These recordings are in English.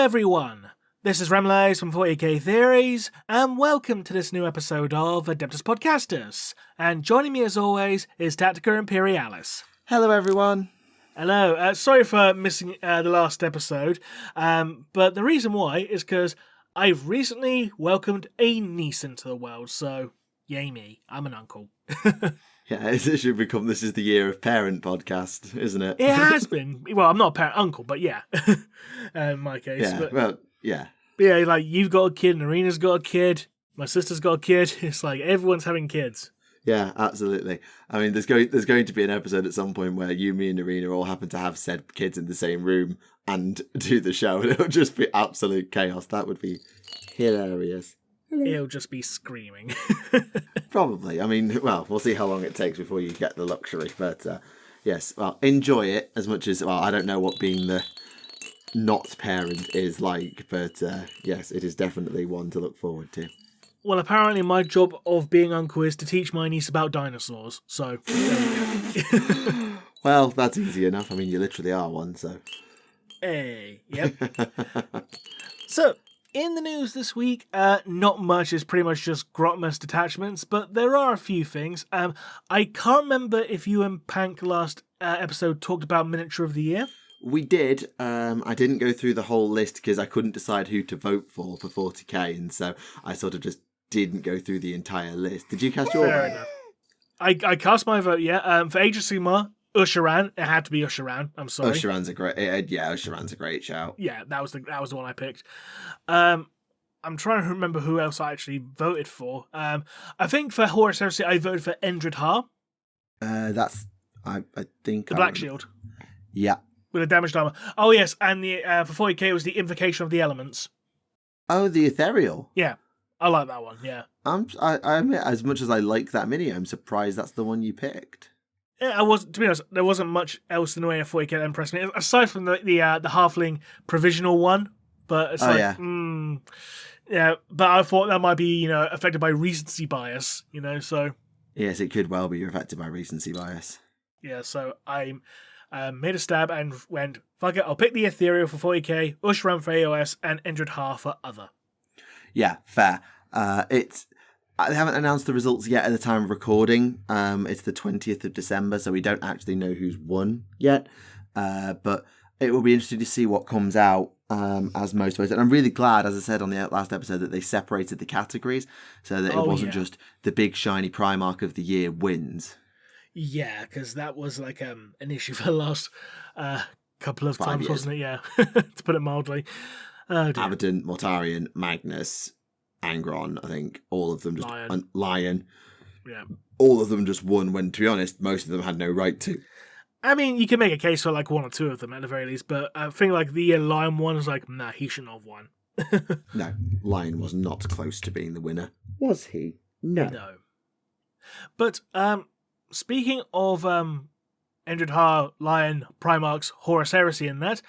everyone! This is Remleiz from 40k Theories, and welcome to this new episode of Adeptus Podcastus. And joining me as always is Tactica Imperialis. Hello everyone! Hello, sorry for missing the last episode, but the reason why is because I've recently welcomed a niece into the world, so yay me, I'm an uncle. Yeah, it should become This is the Year of Parent podcast, isn't it? It has been. Well, I'm not a parent, uncle, but yeah, in my case. Yeah, but, well, yeah. But yeah, like, you've got a kid, Narina's got a kid, my sister's got a kid, it's like everyone's having kids. Yeah, absolutely. I mean, there's going to be an episode at some point where you, me and Narina all happen to have said kids in the same room and do the show, and it'll just be absolute chaos. That would be hilarious. It'll just be screaming. Probably. I mean, well, we'll see how long it takes before you get the luxury. But yes, well, enjoy it as much as, well, I don't know what being the not parent is like, but yes, it is definitely one to look forward to. Well, apparently my job of being uncle is to teach my niece about dinosaurs, so there we go. Well, that's easy enough. I mean, you literally are one, so. Hey, yep. So, in the news this week, not much. It's pretty much just Grotas detachments, but there are a few things. I can't remember if you and Pank last episode talked about Miniature of the Year. We did. I didn't go through the whole list because I couldn't decide who to vote for 40k, and so I sort of just didn't go through the entire list. Did you cast your vote? Fair enough. I cast my vote, yeah. For Age of Sigmar, Usheran. It had to be Usheran. I'm sorry. Usheran's a great. Usheran's a great shout. Yeah, that was the one I picked. I'm trying to remember who else I actually voted for. I think for Horus Heresy, I voted for Endred Har. That's I think the Black Shield. Yeah. With a damaged armor. Oh yes, and the for 40k it was the Invocation of the Elements. Oh, the Ethereal. Yeah, I like that one. Yeah. I admit, as much as I like that mini, I'm surprised that's the one you picked. Yeah, to be honest, there wasn't much else in the way of 40k that impressed me, aside from the halfling provisional one. But it's yeah, but I thought that might be, affected by recency bias, so. Yes, it could well be affected by recency bias. Yeah, so I made a stab and went, fuck it, I'll pick the Ethereal for 40k, Usheran for AOS, and Endred Har for other. Yeah, fair. They haven't announced the results yet at the time of recording. It's the 20th of December, so we don't actually know who's won yet. But it will be interesting to see what comes out as most votes. And I'm really glad, as I said on the last episode, that they separated the categories so that it wasn't just the big shiny Primarch of the year wins. Yeah, because that was like an issue for the last couple of 5 times, years. Wasn't it? Yeah, to put it mildly. Abaddon, Mortarion, Magnus, Angron, I think all of them just Lion. Yeah, all of them just won when, to be honest, most of them had no right to. I mean, you can make a case for like one or two of them at the very least, but I think like the Lion one is like, nah, he shouldn't have won. No, Lion was not close to being the winner. Was he? No. But speaking of Endred Har, Lion, Primarchs, Horus Heresy and that,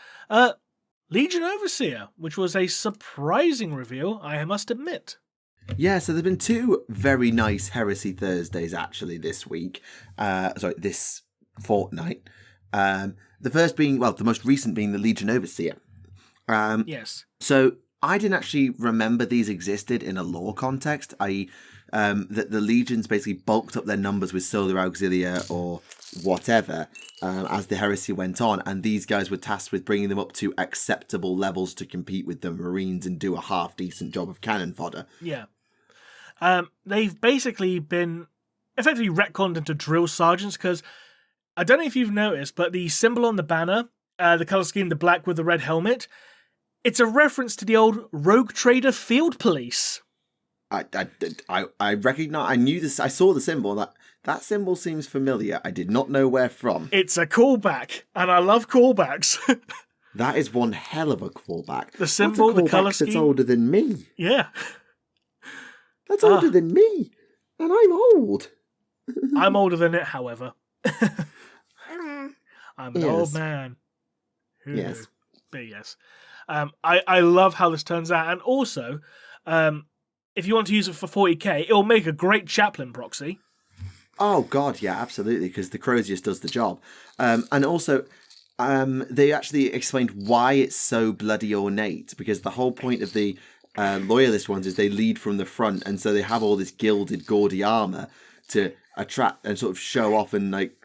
Legion Overseer, which was a surprising reveal, I must admit. Yeah, so there's been two very nice Heresy Thursdays actually this week. This fortnight. The first being, the most recent being the Legion Overseer. Yes. So I didn't actually remember these existed in a lore context, i.e. that the legions basically bulked up their numbers with Solar Auxilia or whatever as the heresy went on, and these guys were tasked with bringing them up to acceptable levels to compete with the Marines and do a half-decent job of cannon fodder. Yeah. They've basically been effectively retconned into drill sergeants, because I don't know if you've noticed, but the symbol on the banner, the colour scheme, the black with the red helmet, it's a reference to the old Rogue Trader Field Police. I recognize. I knew this. I saw the symbol. That symbol seems familiar. I did not know where from. It's a callback, and I love callbacks. That is one hell of a callback. The symbol, the colour scheme. That's older than me. Yeah, that's older than me, and I'm old. I'm older than it, however. I'm an old man. Yes, but yes. I love how this turns out, and also, if you want to use it for 40k, it'll make a great chaplain proxy. Oh god, yeah, absolutely, because the Crozius does the job. And also, they actually explained why it's so bloody ornate, because the whole point of the loyalist ones is they lead from the front, and so they have all this gilded, gaudy armor to attract and sort of show off and like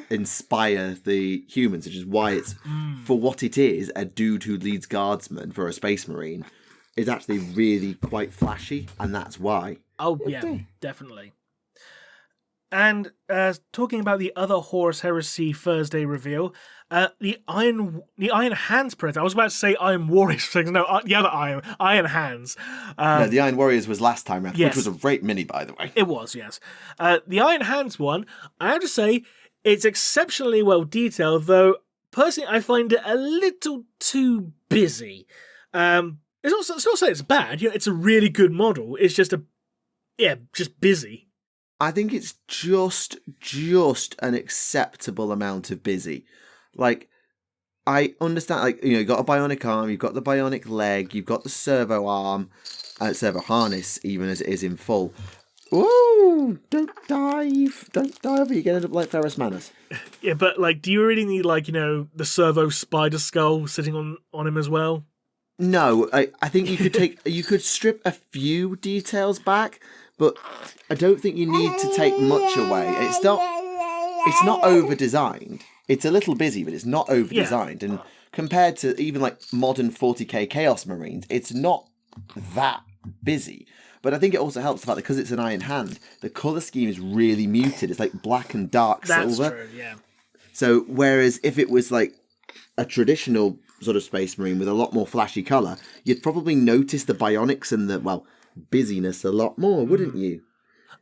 inspire the humans, which is why it's, for what it is, a dude who leads guardsmen for a space marine, is actually really quite flashy, and that's why. Oh, yeah, definitely. And talking about the other Horus Heresy Thursday reveal, the Iron Hands Praetor. I was about to say Iron Warriors for a second. No, the other Iron Hands. No, the Iron Warriors was last time around, yes. which was a great mini, by the way. It was, yes. The Iron Hands one, I have to say, it's exceptionally well detailed, though personally I find it a little too busy. It's not saying it's bad. You know, it's a really good model. It's just just busy. I think it's just an acceptable amount of busy. Like, I understand, like, you know, you've got a bionic arm, you've got the bionic leg, you've got the servo arm, servo harness, even as it is in full. Ooh, don't dive, or you're going to end up like Ferrus Manus. Yeah, but, like, do you really need, like, you know, the servo spider skull sitting on him as well? No, I think you could strip a few details back, but I don't think you need to take much away. It's not over-designed. It's a little busy, but it's not over-designed. Yeah. And compared to even like modern 40k Chaos Marines, it's not that busy. But I think it also helps the fact that because it's an Iron Hand, the colour scheme is really muted. It's like black and dark silver. That's true, yeah. So whereas if it was like a traditional sort of Space Marine with a lot more flashy colour, you'd probably notice the bionics and the, well, busyness a lot more, wouldn't you?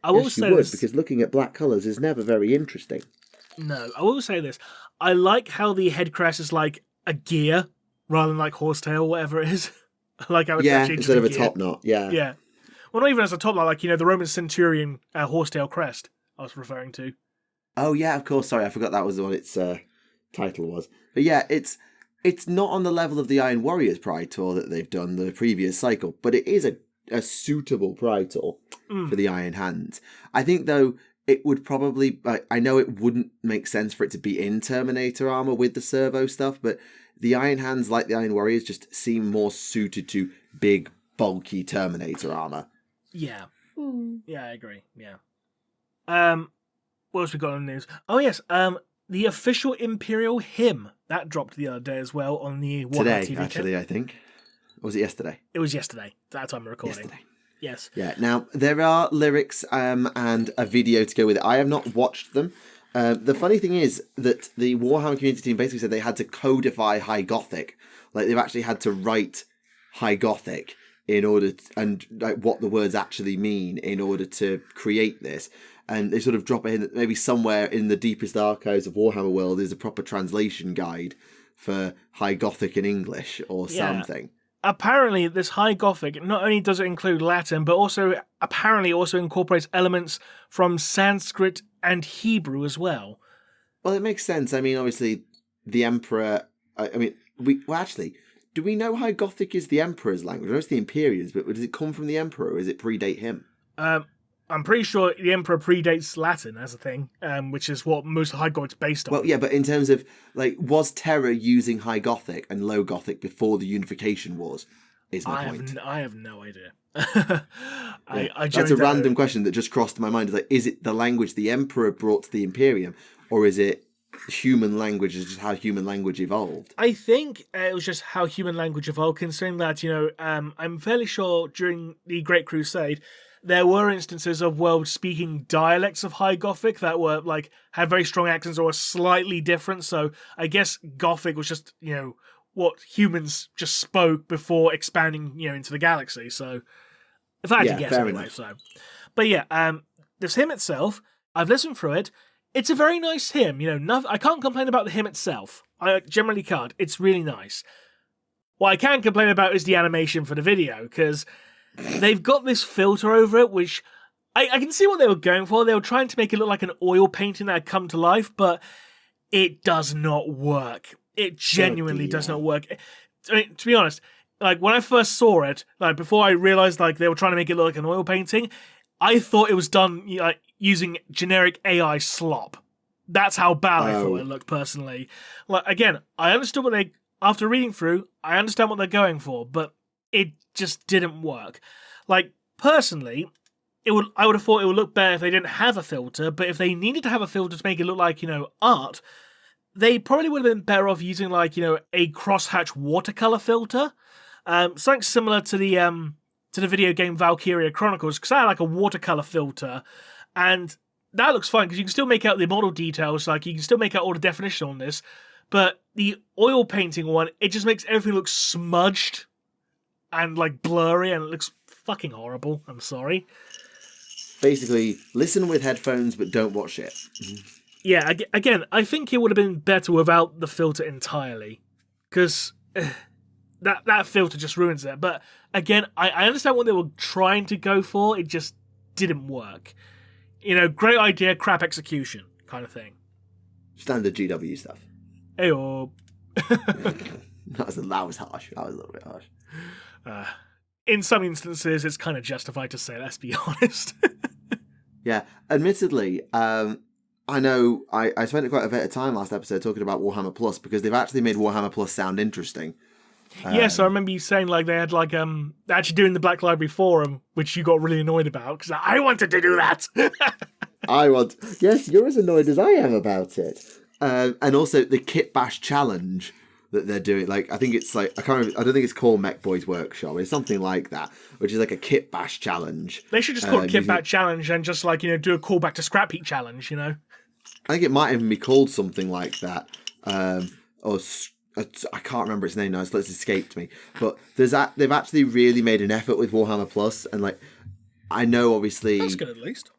I will say you would, this, because looking at black colours is never very interesting. No, I will say this. I like how the head crest is like a gear rather than like horsetail, whatever it is. I like how it's actually instead of a gear. top knot, yeah. Yeah. Well, not even as a top knot, like, you know, the Roman Centurion horsetail crest I was referring to. Oh, yeah, of course. Sorry, I forgot that was what its title was. But yeah, it's not on the level of the Iron Warriors Praetor that they've done the previous cycle, but it is a suitable Praetor for the Iron Hands. I think, though, it would probably... I know it wouldn't make sense for it to be in Terminator armor with the servo stuff, but the Iron Hands, like the Iron Warriors, just seem more suited to big, bulky Terminator armor. Yeah. Yeah, I agree. Yeah. What else we got on the news? Oh, yes. The official Imperial hymn. That dropped the other day as well on the Warhammer Today, TV actually, channel. I think. Or was it yesterday? It was yesterday. That time of recording. Yesterday. Yes. Yeah. Now, there are lyrics and a video to go with it. I have not watched them. The funny thing is that the Warhammer community team basically said they had to codify High Gothic. Like, they've actually had to write High Gothic in order and like what the words actually mean in order to create this. And they sort of drop it in that maybe somewhere in the deepest archives of Warhammer world is a proper translation guide for High Gothic in English or something. Apparently, this High Gothic, not only does it include Latin, but also apparently also incorporates elements from Sanskrit and Hebrew as well. Well, it makes sense. I mean, obviously, the Emperor... actually, do we know High Gothic is the Emperor's language? I know it's the Imperial's, but does it come from the Emperor or does it predate him? I'm pretty sure the Emperor predates Latin as a thing, which is what most High Gothic's based on. Well, yeah, but in terms of, like, was Terra using High Gothic and Low Gothic before the Unification Wars, is my point. I have no idea. That's a random question that just crossed my mind. Like, is it the language the Emperor brought to the Imperium, or is it human language, is just how human language evolved? I think it was just how human language evolved, considering that, you know, I'm fairly sure during the Great Crusade, there were instances of world-speaking dialects of High Gothic that were, like, had very strong accents or were slightly different, so I guess Gothic was just, you know, what humans just spoke before expanding, you know, into the galaxy, so if I had to guess anyway, enough. So. But yeah, this hymn itself, I've listened through it, it's a very nice hymn, you know, I can't complain about the hymn itself, I generally can't, it's really nice. What I can complain about is the animation for the video, because they've got this filter over it, which I can see what they were going for. They were trying to make it look like an oil painting that had come to life, but it does not work. It genuinely does not work. I mean, to be honest, like when I first saw it, like before I realized like they were trying to make it look like an oil painting, I thought it was done like using generic AI slop. That's how bad I thought it looked, personally. Like, again, I understood after reading through, I understand what they're going for, but it just didn't work. Like, personally, I would have thought it would look better if they didn't have a filter, but if they needed to have a filter to make it look like, art, they probably would have been better off using, like, a crosshatch watercolor filter. Something similar to the video game Valkyria Chronicles, because I had, like, a watercolor filter, and that looks fine, because you can still make out the model details, like, you can still make out all the definition on this, but the oil painting one, it just makes everything look smudged and, like, blurry, and it looks fucking horrible. I'm sorry. Basically, listen with headphones, but don't watch it. Yeah, again, I think it would have been better without the filter entirely, because that filter just ruins it. But again, I understand what they were trying to go for, it just didn't work. Great idea, crap execution, kind of thing. Standard GW stuff. Ayo. That was harsh. That was a little bit harsh. In some instances, it's kind of justified to say, let's be honest. Yeah, admittedly, I know I spent quite a bit of time last episode talking about Warhammer Plus, because they've actually made Warhammer Plus sound interesting. Yes, I remember you saying, like, they had, like, actually doing the Black Library Forum, which you got really annoyed about, because I wanted to do that. Yes, you're as annoyed as I am about it. And also the Kit Bash Challenge that they're doing, like, I think it's like, I don't think it's called Mech Boys Workshop, it's something like that, which is like a Kit Bash Challenge. They should just call it Kit Bash Challenge and just, like, do a callback to Scrap Heap Challenge, I think it might even be called something like that. Or I can't remember its name now, it's escaped me. But they've actually really made an effort with Warhammer Plus, and, like, I know obviously that's good at least.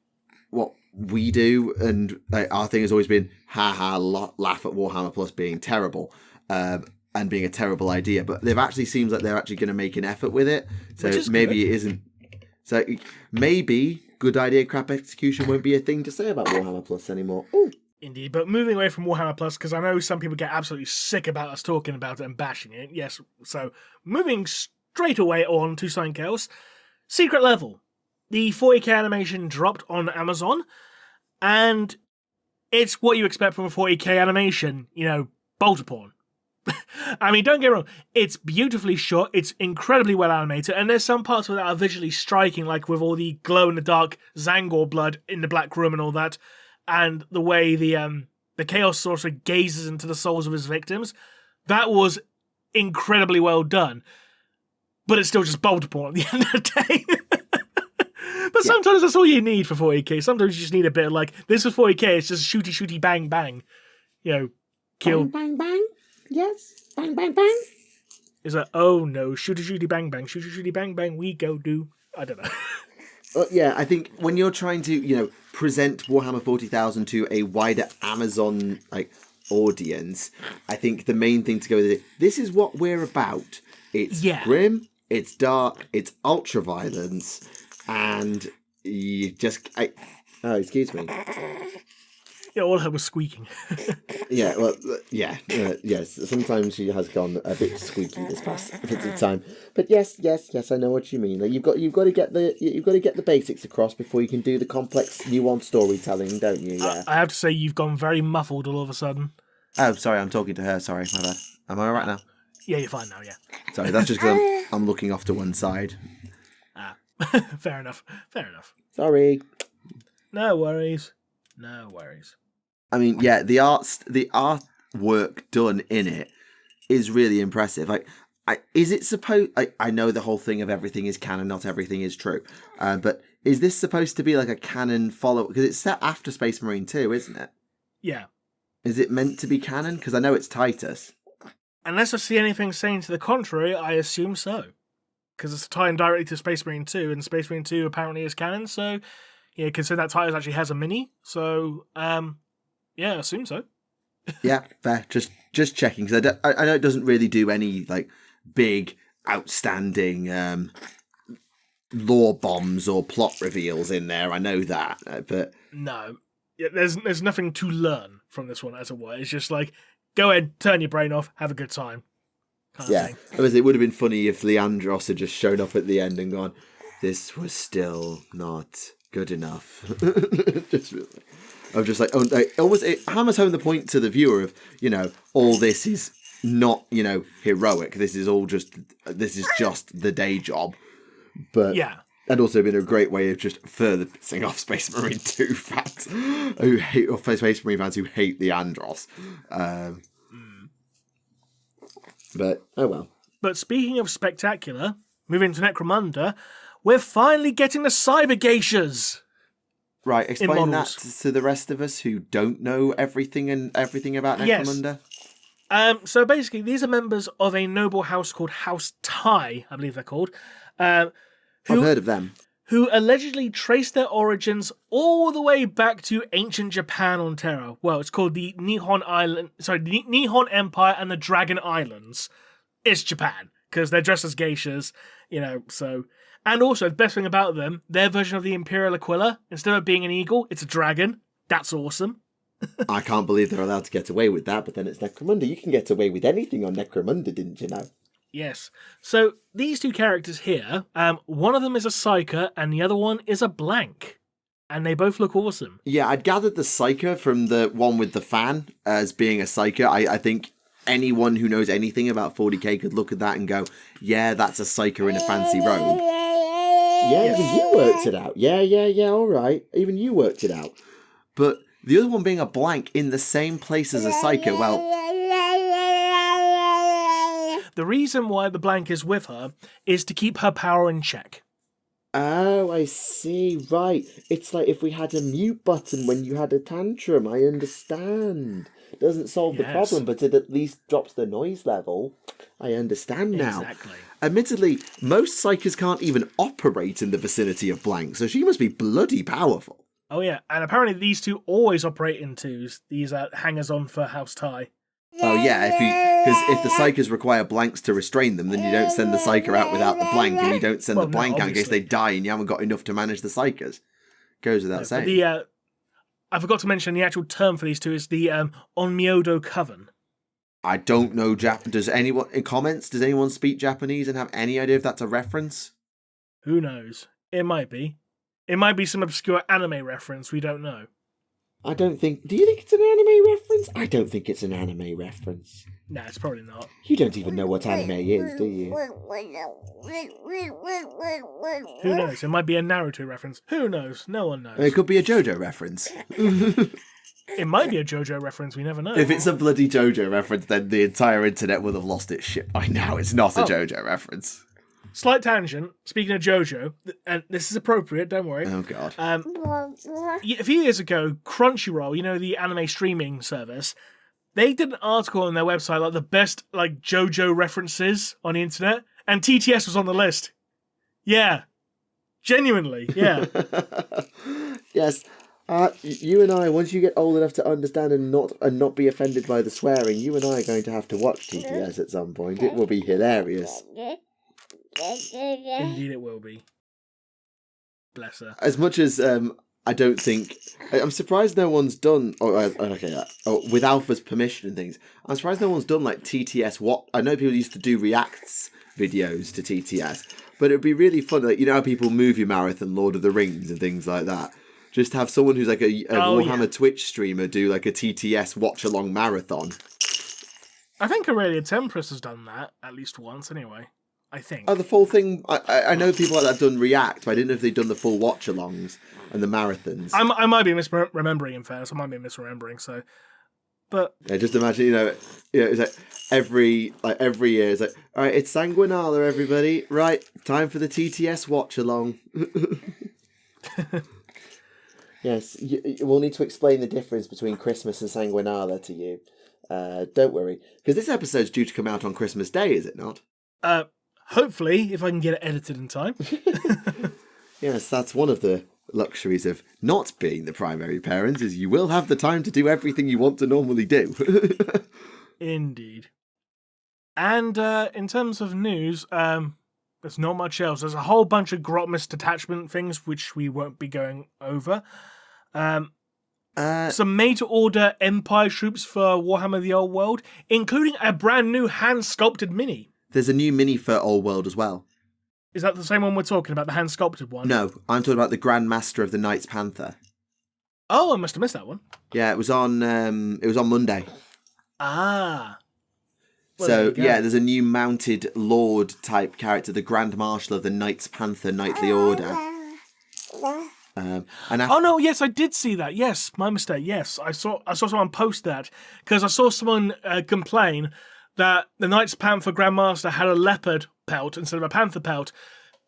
What we do, and, like, our thing has always been laugh at Warhammer Plus being terrible. And being a terrible idea, but they've actually seems like they're actually going to make an effort with it. So maybe good. It isn't. So maybe good idea, crap execution won't be a thing to say about Warhammer Plus anymore. Ooh. Indeed, but moving away from Warhammer Plus, because I know some people get absolutely sick about us talking about it and bashing it. Yes, so moving straight away on to something else. Secret Level. The 40k animation dropped on Amazon, and it's what you expect from a 40k animation. Bolter porn. I mean, don't get me wrong, it's beautifully shot, it's incredibly well animated, and there's some parts of that are visually striking, like with all the glow-in-the-dark Zangor blood in the Black Room and all that, and the way the Chaos Sorcerer gazes into the souls of his victims. That was incredibly well done, but it's still just bolter porn at the end of the day. But sometimes that's all you need for 40k. Sometimes you just need a bit of, like, this is 40k, it's just shooty, bang, bang. Kill. Bang, bang, bang. Yes. Bang, bang, bang. Is that, oh no, shooty, bang, bang, shooty, bang, bang, we go do. I don't know. Yeah, I think when you're trying to, present Warhammer 40,000 to a wider Amazon, like, audience, I think the main thing to go with it, this is what we're about. It's grim, it's dark, it's ultra-violence, and you just... oh, excuse me. Yeah, all her was squeaking. Yeah, well, yes. Sometimes she has gone a bit squeaky this past bit of time, but yes, I know what you mean. Like, you've got to get the basics across before you can do the complex, nuanced storytelling, don't you? Yeah. I have to say, you've gone very muffled all of a sudden. Oh, sorry, I'm talking to her. Sorry, my bad. Am I all right now? Yeah, you're fine now. Yeah. Sorry, that's just because I'm looking off to one side. Fair enough. Sorry. No worries. I mean, yeah, the artwork done in it is really impressive. Like, is it supposed? I know the whole thing of everything is canon, not everything is true. But is this supposed to be like a canon follow? Because it's set after Space Marine 2, isn't it? Yeah. Is it meant to be canon? Because I know it's Titus. Unless I see anything saying to the contrary, I assume so. Because it's tying directly to Space Marine 2, and Space Marine 2 apparently is canon, so... Yeah, considering that Titus actually has a mini, so yeah, I assume so. Yeah, fair. Just checking, because I know it doesn't really do any, like, big, outstanding lore bombs or plot reveals in there. I know that, but no, yeah, there's nothing to learn from this one, as it were. It's just like, go ahead, turn your brain off, have a good time. Yeah, it would have been funny if Leandros had just shown up at the end and gone, this was still not good enough. I'm just like, it hammers home the point to the viewer of, all this is not, heroic. This is just the day job. But Yeah. And also been a great way of just further pissing off Space Marine 2 fans who hate, or Space Marine fans who hate the Andros. But, oh well. But speaking of spectacular, moving to Necromunda, we're finally getting the Cyber Geishas. Right, explain that to the rest of us who don't know everything about Necromunda. Yes. So basically, these are members of a noble house called House Ty, I believe they're called. I've heard of them. Who allegedly trace their origins all the way back to ancient Japan on Terra. Well, it's called the Nihon Empire and the Dragon Islands. It's Japan, because they're dressed as geishas, so... And also, the best thing about them, their version of the Imperial Aquila, instead of being an eagle, it's a dragon. That's awesome. I can't believe they're allowed to get away with that, but then it's Necromunda. You can get away with anything on Necromunda, didn't you know? Yes. So, these two characters here, one of them is a Psyker, and the other one is a blank. And they both look awesome. Yeah, I'd gathered the Psyker from the one with the fan as being a Psyker. I think anyone who knows anything about 40k could look at that and go, yeah, that's a Psyker in a fancy robe. Yeah, even you worked it out. Yeah, all right. Even you worked it out. But the other one being a blank in the same place as a Psyker, well... The reason why the blank is with her is to keep her power in check. Oh, I see. Right. It's like if we had a mute button when you had a tantrum. I understand. Doesn't solve the problem, but it at least drops the noise level. I understand now. Exactly. Admittedly, most Psykers can't even operate in the vicinity of blank, so she must be bloody powerful. Oh yeah, and apparently these two always operate in twos. These are hangers-on for House Ty. Oh yeah, because if the Psykers require blanks to restrain them, then you don't send the Psyker out without the blank, and you don't send the blank out in case they die and you haven't got enough to manage the Psykers. Goes without saying. I forgot to mention the actual term for these two is the Onmyodo Coven. I don't know Does anyone in comments? Does anyone speak Japanese and have any idea if that's a reference? Who knows? It might be. It might be some obscure anime reference. We don't know. I don't think... Do you think it's an anime reference? I don't think it's an anime reference. No, it's probably not. You don't even know what anime is, do you? Who knows? It might be a Naruto reference. Who knows? No one knows. It could be a JoJo reference. It might be a JoJo reference. We never know. If it's a bloody JoJo reference, then the entire internet will have lost its shit by now. It's not a JoJo reference. Slight tangent. Speaking of JoJo, and this is appropriate, don't worry. Oh, God. A few years ago, Crunchyroll, the anime streaming service, they did an article on their website, like the best JoJo references on the internet, and TTS was on the list. Yeah. Genuinely, yeah. Yes. You and I, once you get old enough to understand and not be offended by the swearing, you and I are going to have to watch TTS at some point. It will be hilarious. Indeed it will be. Bless her. As much as I don't think... I'm surprised no one's done... with Alpha's permission and things. I'm surprised no one's done TTS. What I know people used to do reacts videos to TTS, but it would be really fun. How people movie marathon Lord of the Rings and things like that. Just have someone who's a Warhammer Twitch streamer do a TTS watch-along marathon. I think Aurelia Tempress has done that at least once anyway. I think. Oh, the full thing. I know people like that have done React, but I didn't know if they'd done the full watch-alongs and the marathons. I might be misremembering, in fairness. I might be misremembering. So, but yeah, just imagine, it's every year, it's all right, it's Sanguinala, everybody. Right, time for the TTS watch-along. Yes, we'll need to explain the difference between Christmas and Sanguinala to you. Don't worry, because this episode's due to come out on Christmas Day, is it not? Hopefully, if I can get it edited in time. Yes, that's one of the luxuries of not being the primary parent, is you will have the time to do everything you want to normally do. Indeed. And in terms of news, there's not much else. There's a whole bunch of Grotmas detachment things, which we won't be going over. Some made-to-order Empire troops for Warhammer the Old World, including a brand new hand-sculpted mini. There's a new mini for Old World as well. Is that the same one we're talking about, the hand sculpted one? No, I'm talking about the Grand Master of the Knights Panther. Oh, I must have missed that one. Yeah, it was on Monday. Ah. Well, So, yeah, there's a new mounted Lord type character, the Grand Marshal of the Knights Panther Knightly Order. Oh no! Yes, I did see that. Yes, my mistake. Yes, I saw someone post that because I saw someone complain that the Knights Panther Grandmaster had a leopard pelt instead of a panther pelt,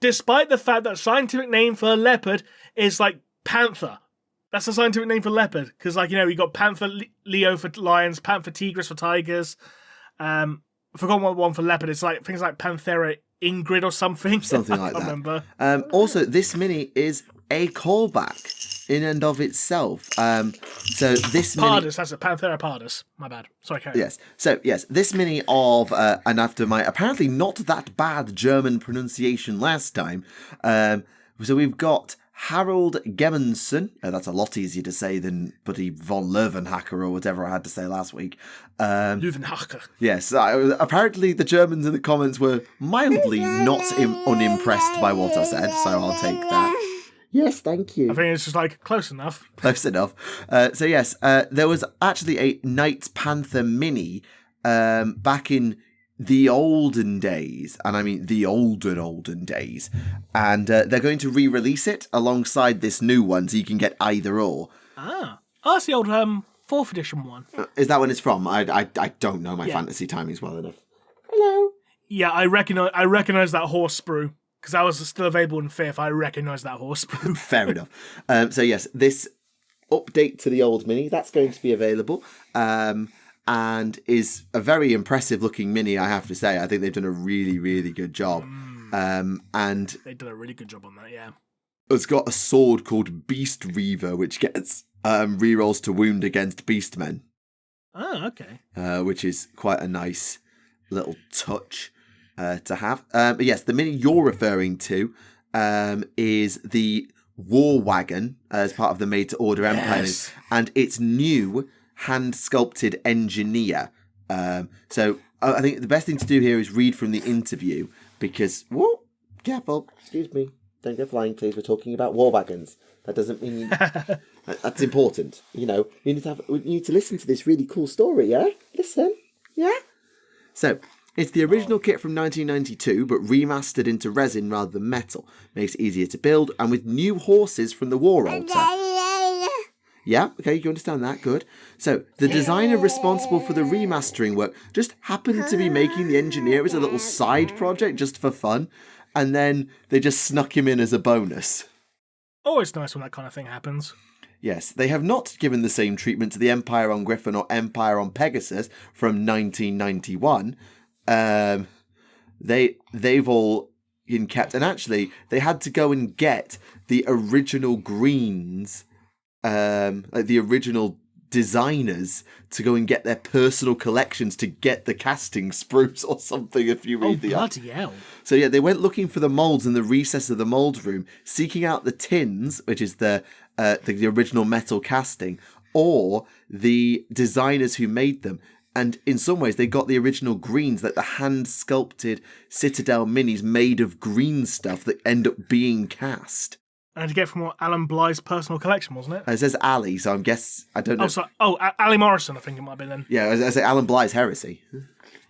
despite the fact that the scientific name for a leopard is like panther. That's the scientific name for leopard because, like, you got Panther Leo for lions, Panther Tigris for tigers. I forgot what one for leopard. It's like things like Panthera Ingrid or something. Something like I can't that. remember. Also, this mini is a callback in and of itself. So this mini... Pardus, that's a Panthera Pardus. My bad. Sorry, carry on. Yes. So, yes, this mini of, and after my apparently not that bad German pronunciation last time, so we've got Harold Gemmensen. That's a lot easier to say than Buddy von Leeuwenhoek or whatever I had to say last week. Leeuwenhoek. Yes, apparently the Germans in the comments were mildly not unimpressed by what I said, so I'll take that. Yes, thank you. I think it's just like close enough. Close enough. So yes, there was actually a Knights Panther mini back in the olden days, and I mean the olden days, and they're going to re-release it alongside this new one, so you can get either or. That's the old 4th edition one. Is that when it's from? I don't know my fantasy timings well enough. Hello. Yeah, I recognize that horse sprue. Because that was still available in 5th, I recognise that horse sprue. Fair enough. So yes, this update to the old mini, that's going to be available. And is a very impressive looking mini, I have to say. I think they've done a really, really good job. And they've done a really good job on that, yeah. It's got a sword called Beast Reaver, which gets rerolls to wound against beastmen. Oh, okay. Which is quite a nice little touch to have. But yes, the mini you're referring to is the War Wagon as part of the Made to Order Empire. Yes. And its new hand-sculpted engineer. So I think the best thing to do here is read from the interview because... Whoa, careful, excuse me. Don't go flying, please. We're talking about war wagons. That doesn't mean... That's important. You need to listen to this really cool story, yeah? Listen, yeah? So, it's the original kit from 1992, but remastered into resin rather than metal. Makes it easier to build, and with new horses from the War Altar. Yeah, okay, you understand that, good. So, the designer responsible for the remastering work just happened to be making the engineer as a little side project just for fun, and then they just snuck him in as a bonus. Always nice when that kind of thing happens. Yes, they have not given the same treatment to the Empire on Griffin or Empire on Pegasus from 1991. They've all been kept, and actually, they had to go and get the original greens, like the original designers, to go and get their personal collections to get the casting sprues or something. If you read the bloody hell! So yeah, they went looking for the molds in the recess of the mold room, seeking out the tins, which is the original metal casting, or the designers who made them. And in some ways, they got the original greens, like the hand-sculpted Citadel minis made of green stuff that end up being cast. And to get from what Alan Bly's personal collection, wasn't it? It says Ali, so I don't know. Oh, sorry. Oh, Ali Morrison, I think it might be then. Yeah, I say Alan Bly's Heresy.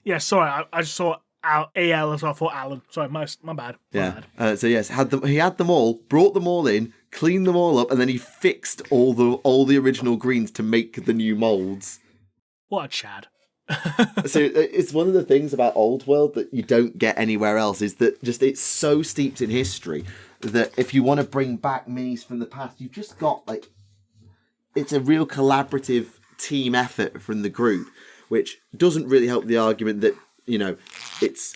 Yeah, sorry, I just saw AL as well. I thought Alan. Sorry, my bad. Yeah. So yes, he had them all, brought them all in, cleaned them all up, and then he fixed all the original greens to make the new molds. What a Chad. So it's one of the things about Old World that you don't get anywhere else, is that just it's so steeped in history that if you want to bring back minis from the past, you've just got it's a real collaborative team effort from the group, which doesn't really help the argument that it's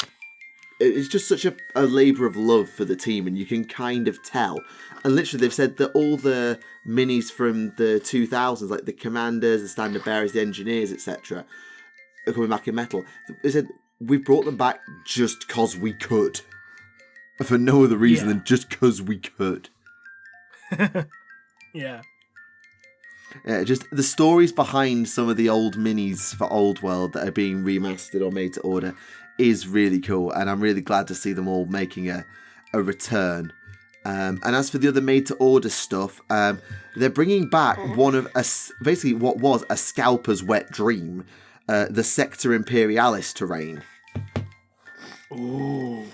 just such a labour of love for the team, and you can kind of tell. And literally they've said that all the minis from the 2000s, like the commanders, the standard bearers, the engineers, etc., are coming back in metal. They said, we brought them back just because we could. For no other reason than just because we could. Yeah. Yeah, just the stories behind some of the old minis for Old World that are being remastered or made to order is really cool, and I'm really glad to see them all making a a return. And as for the other made-to-order stuff, they're bringing back basically what was a scalper's wet dream, the Sector Imperialis terrain. Ooh.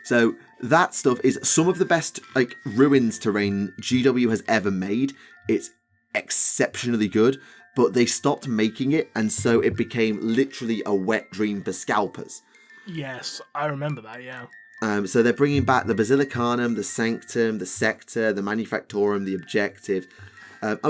So that stuff is some of the best ruins terrain GW has ever made. It's exceptionally good, but they stopped making it, and so it became literally a wet dream for scalpers. Yes, I remember that, yeah. So they're bringing back the Basilicanum, the Sanctum, the Sector, the Manufactorum, the Objective.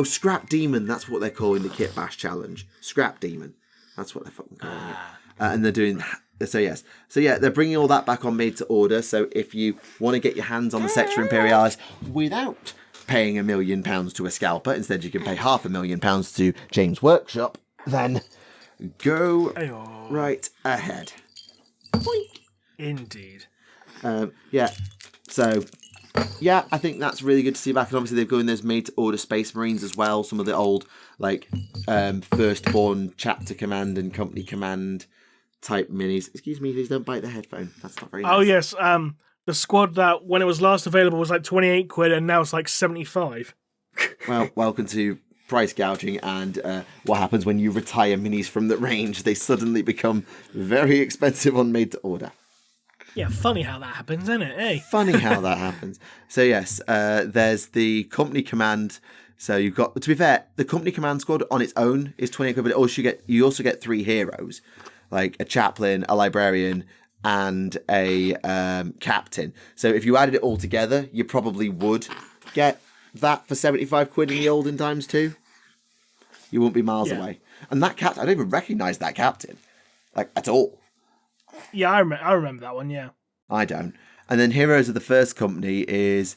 Scrap Demon, that's what they're calling the Kit Bash Challenge. Scrap Demon. That's what they're fucking calling it. And they're doing... So yes. So yeah, they're bringing all that back on made to order. So if you want to get your hands on the Sector Imperialis without paying £1 million to a scalper, instead you can pay £500,000 to James Workshop, then go right ahead. Boink. Indeed. Yeah. So yeah, I think that's really good to see back. And obviously they've got in those made to order Space Marines as well. Some of the old Firstborn Chapter Command and Company Command type minis. Excuse me, please don't bite the headphone. That's not very nice. Oh yes, the squad that when it was last available was like 28 quid and now it's like 75. Well, welcome to price gouging and what happens when you retire minis from the range. They suddenly become very expensive on made to order. Yeah, funny how that happens, isn't it? Hey. Funny how that happens. So yes, there's the Company Command. So you've got, to be fair, the Company Command squad on its own is 20 quid, but you also get 3 heroes. Like a chaplain, a librarian, and a captain. So if you added it all together, you probably would get that for 75 quid in the olden times too. You won't be miles away. And that captain, I don't even recognise that captain. At all. Yeah, I remember that one, yeah. I don't. And then Heroes of the First Company is...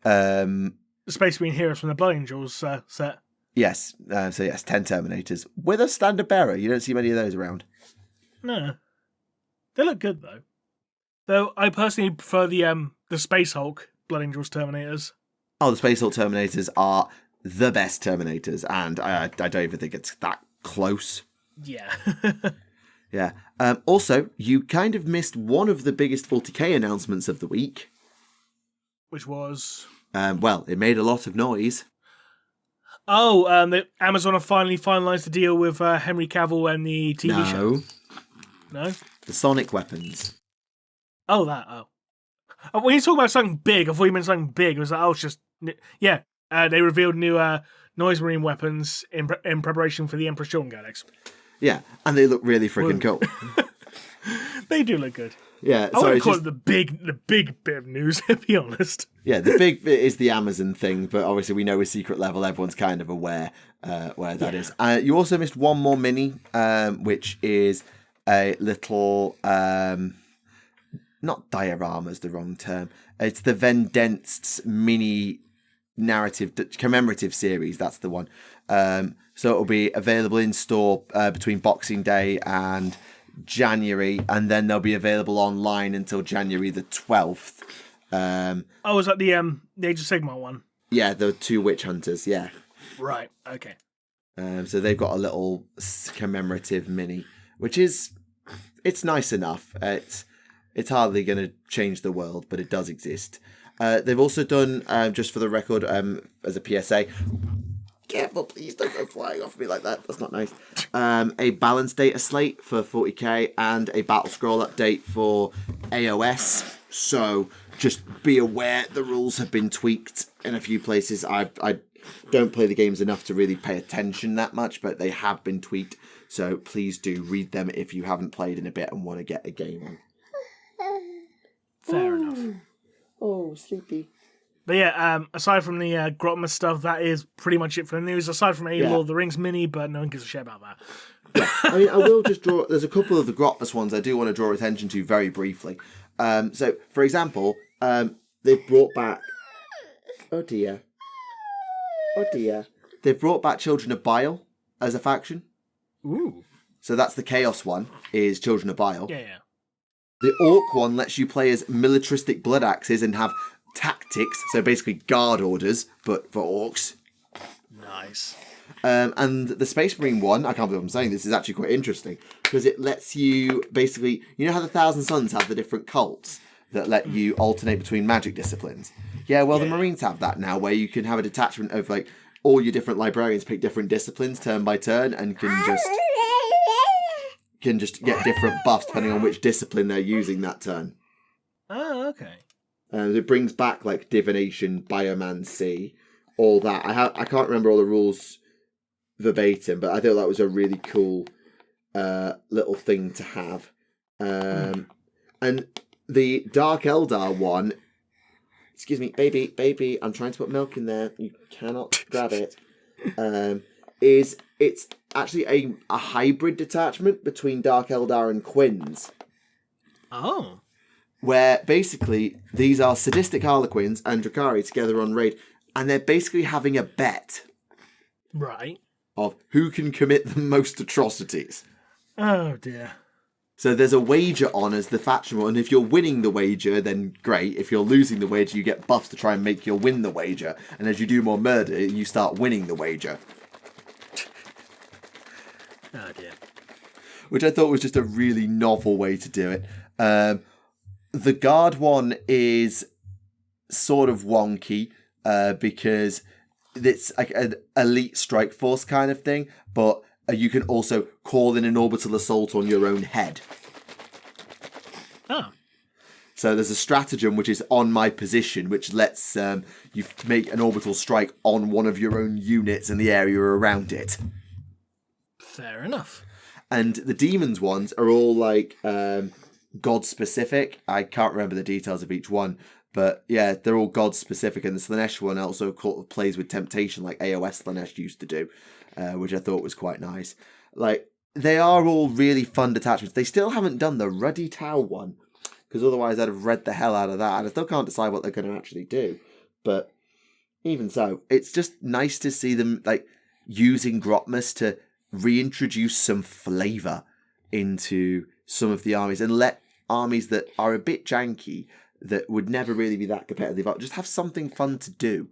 the Space Marine Heroes from the Blood Angels set. Yes. 10 Terminators. With a standard bearer. You don't see many of those around. No. They look good, though. Though I personally prefer the Space Hulk Blood Angels Terminators. Oh, the Space Hulk Terminators are the best Terminators, and I don't even think it's that close. Yeah. Yeah. Also, you kind of missed one of the biggest 40k announcements of the week. Which was? Well, it made a lot of noise. Oh, Amazon have finally finalised the deal with Henry Cavill and the TV show. No? The sonic weapons. Oh, that. Oh. When you talk about something big, I thought you meant something big. It was like, it's just... Yeah, they revealed new noise marine weapons in preparation for the Emperor's Children Galaxy. Yeah, and they look really freaking cool. They do look good. Yeah, I would call it the big bit of news, to be honest. Yeah, the big bit is the Amazon thing, but obviously we know with Secret Level everyone's kind of aware where that is. You also missed one more mini, which is a little... not diorama is the wrong term. It's the Vendenst's mini narrative, commemorative series. That's the one. So it'll be available in store between Boxing Day and January, and then they'll be available online until January the 12th. Is that the Age of Sigmar one? Yeah, the 2 witch hunters, yeah. Right, okay. So they've got a little commemorative mini, which is, it's nice enough. It's hardly going to change the world, but it does exist. They've also done, just for the record, as a PSA, careful, please don't go flying off me like that. That's not nice. A balance data slate for 40k and a battle scroll update for AOS. So just be aware the rules have been tweaked in a few places. I don't play the games enough to really pay attention that much, but they have been tweaked. So please do read them if you haven't played in a bit and want to get a game on. Fair enough. Oh, sleepy. But yeah, aside from the Grotma stuff, that is pretty much it for the news. Aside from a Lord of the Rings mini, but no one gives a shit about that. Yeah. I mean, I will just draw... There's a couple of the Grotmas ones I do want to draw attention to very briefly. So, for example, they've brought back... Oh dear. They've brought back Children of Bile as a faction. Ooh. So that's the Chaos one, is Children of Bile. Yeah. The Orc one lets you play as militaristic blood axes and have tactics, so basically guard orders, but for orcs. Nice. And the Space Marine one, I can't believe I'm saying this, is actually quite interesting, because it lets you basically, you know how the Thousand Sons have the different cults? that let you alternate between magic disciplines. Yeah, well, the Marines have that now, where you can have a detachment of like all your different librarians pick different disciplines turn by turn, and can just get different buffs depending on which discipline they're using that turn. Oh, okay. It brings back like divination, biomancy, all that. I can't remember all the rules verbatim, but I thought that was a really cool little thing to have. And the Dark Eldar one, excuse me, baby, I'm trying to put milk in there. You cannot grab it. It's actually a hybrid detachment between Dark Eldar and Quins. Oh. Where basically these are sadistic Harlequins and Drakari together on raid, and they're basically having a bet. Right. Of who can commit the most atrocities. Oh dear. So there's a wager on as the faction rule, and if you're winning the wager, then great. If you're losing the wager, you get buffs to try and make you win the wager. And as you do more murder, you start winning the wager. Oh dear. Which I thought was just a really novel way to do it. The guard one is sort of wonky because it's like an elite strike force kind of thing, but you can also call in an orbital assault on your own head. Oh. So there's a stratagem which is on my position, which lets you make an orbital strike on one of your own units in the area around it. Fair enough. And the demons ones are all like god specific. I can't remember the details of each one, but yeah, they're all god specific. And the Slanesh one also plays with temptation, like AOS Slanesh used to do, which I thought was quite nice. Like, they are all really fun detachments. They still haven't done the Ruddy Tau one, because otherwise I'd have read the hell out of that. And I still can't decide what they're going to actually do. But even so, it's just nice to see them like using Grotmus to reintroduce some flavour into some of the armies and let armies that are a bit janky, that would never really be that competitive, just have something fun to do.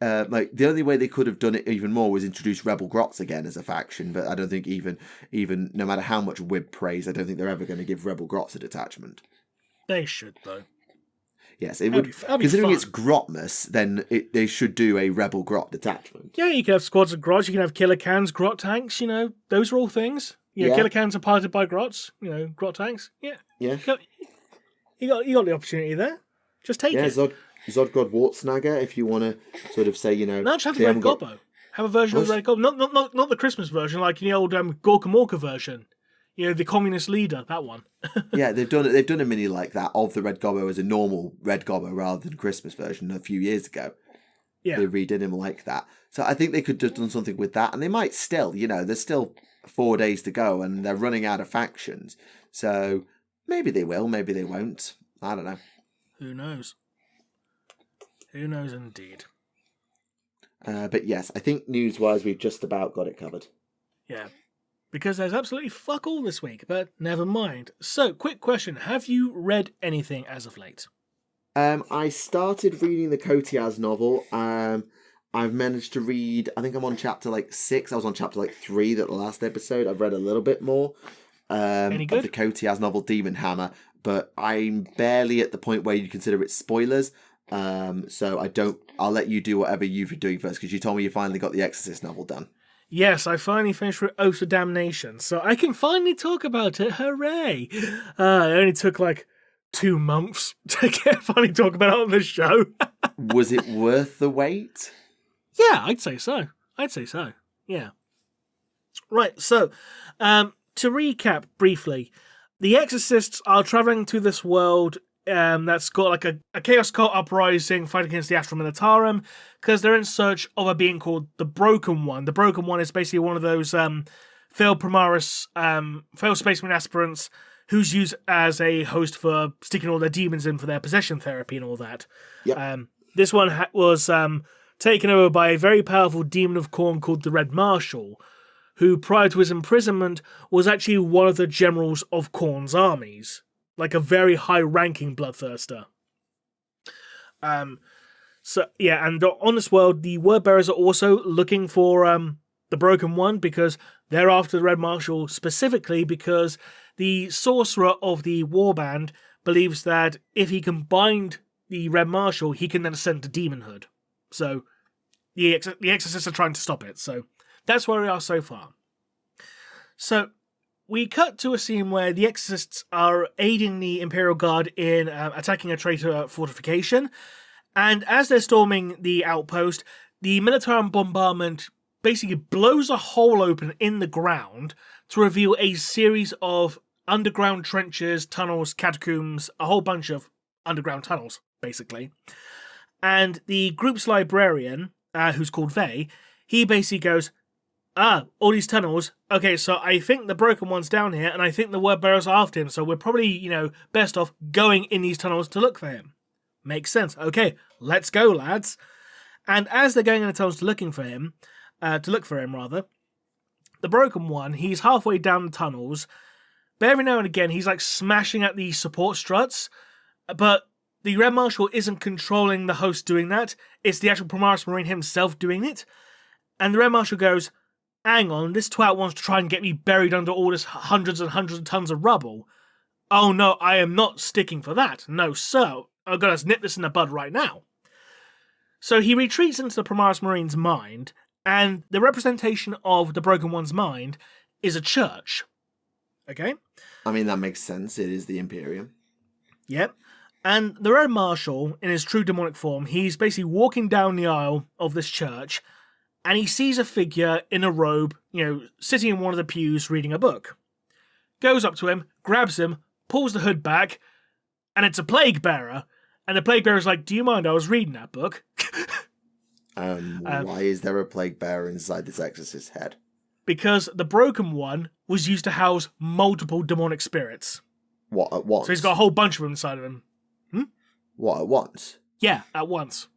Like, the only way they could have done it even more was introduce Rebel Grots again as a faction, but I don't think even no matter how much Wib praise, I don't think they're ever going to give Rebel Grots a detachment. They should, though. Yes, it would. Considering it's Grotmas, then they should do a Rebel Grot detachment. Yeah, you can have squads of Grots, you can have Killer Cans, Grot tanks, those are all things. Yeah. Killer Cans are piloted by Grots, Grot tanks. Yeah. Yeah. You got the opportunity there. Just take it. Zodgod Wartsnagger, if you want to sort of say, No, just have the Red Gobbo. Have a version of the Red Gobbo. Not the Christmas version, like in the old Gorka Morka version. The communist leader, that one. Yeah, they've done a mini like that of the Red Gobbo as a normal Red Gobbo rather than Christmas version a few years ago. Yeah. They redid him like that. So I think they could have done something with that, and they might still, there's still 4 days to go, and they're running out of factions. So maybe they will, maybe they won't. I don't know. Who knows? Who knows indeed. But yes, I think news-wise we've just about got it covered. Yeah. Because there's absolutely fuck all this week, but never mind. So, quick question. Have you read anything as of late? I started reading the Kotiaz novel. I've managed to read, I think I'm on chapter 6. I was on chapter 3 that the last episode. I've read a little bit more Any good? of the Kotiaz novel Demon Hammer, but I'm barely at the point where you consider it spoilers. So I'll let you do whatever you've been doing first, because you told me you finally got the Exorcist novel done. Yes, I finally finished with Oath of Damnation, so I can finally talk about it. Hooray! It only took 2 months to finally talk about it on the show. Was it worth the wait? Yeah, I'd say so. Yeah. Right, so, to recap briefly, the Exorcists are travelling to this world that's got a chaos cult uprising fighting against the Astral Militarum, because they're in search of a being called the Broken One. The Broken One is basically one of those failed Primaris, failed spaceman aspirants who's used as a host for sticking all their demons in for their possession therapy and all that. Yep. This one was taken over by a very powerful demon of Khorne called the Red Marshal, who prior to his imprisonment was actually one of the generals of Khorne's armies. A very high-ranking bloodthirster. So yeah, and on this world, the Wordbearers are also looking for the Broken One, because they're after the Red Marshal specifically because the sorcerer of the warband believes that if he can bind the Red Marshal, he can then ascend to demonhood. So the Exorcists are trying to stop it. So that's where we are so far. So we cut to a scene where the Exorcists are aiding the Imperial Guard in attacking a traitor fortification. And as they're storming the outpost, the military bombardment basically blows a hole open in the ground to reveal a series of underground trenches, tunnels, catacombs, a whole bunch of underground tunnels, basically. And the group's librarian, who's called Vey, he basically goes, all these tunnels. Okay, so I think the broken one's down here, and I think the word bearers are after him, so we're probably, best off going in these tunnels to look for him. Makes sense. Okay, let's go, lads. And as they're going in the tunnels to look for him, the broken one, he's halfway down the tunnels, but every now and again he's like smashing at the support struts, but the Red Marshal isn't controlling the host doing that. It's the actual Primaris Marine himself doing it. And the Red Marshal goes, hang on, this twat wants to try and get me buried under all this hundreds and hundreds of tons of rubble. Oh no, I am not sticking for that. No, sir. I've got to nip this in the bud right now. So he retreats into the Primaris Marine's mind, and the representation of the Broken One's mind is a church. Okay? I mean, that makes sense. It is the Imperium. Yep. And the Red Marshal, in his true demonic form, he's basically walking down the aisle of this church, and he sees a figure in a robe, sitting in one of the pews reading a book. Goes up to him, grabs him, pulls the hood back, and it's a plague bearer. And the plague bearer's like, do you mind? I was reading that book. Why is there a plague bearer inside this exorcist's head? Because the broken one was used to house multiple demonic spirits. What, at once? So he's got a whole bunch of them inside of him. What, at once? Yeah, at once.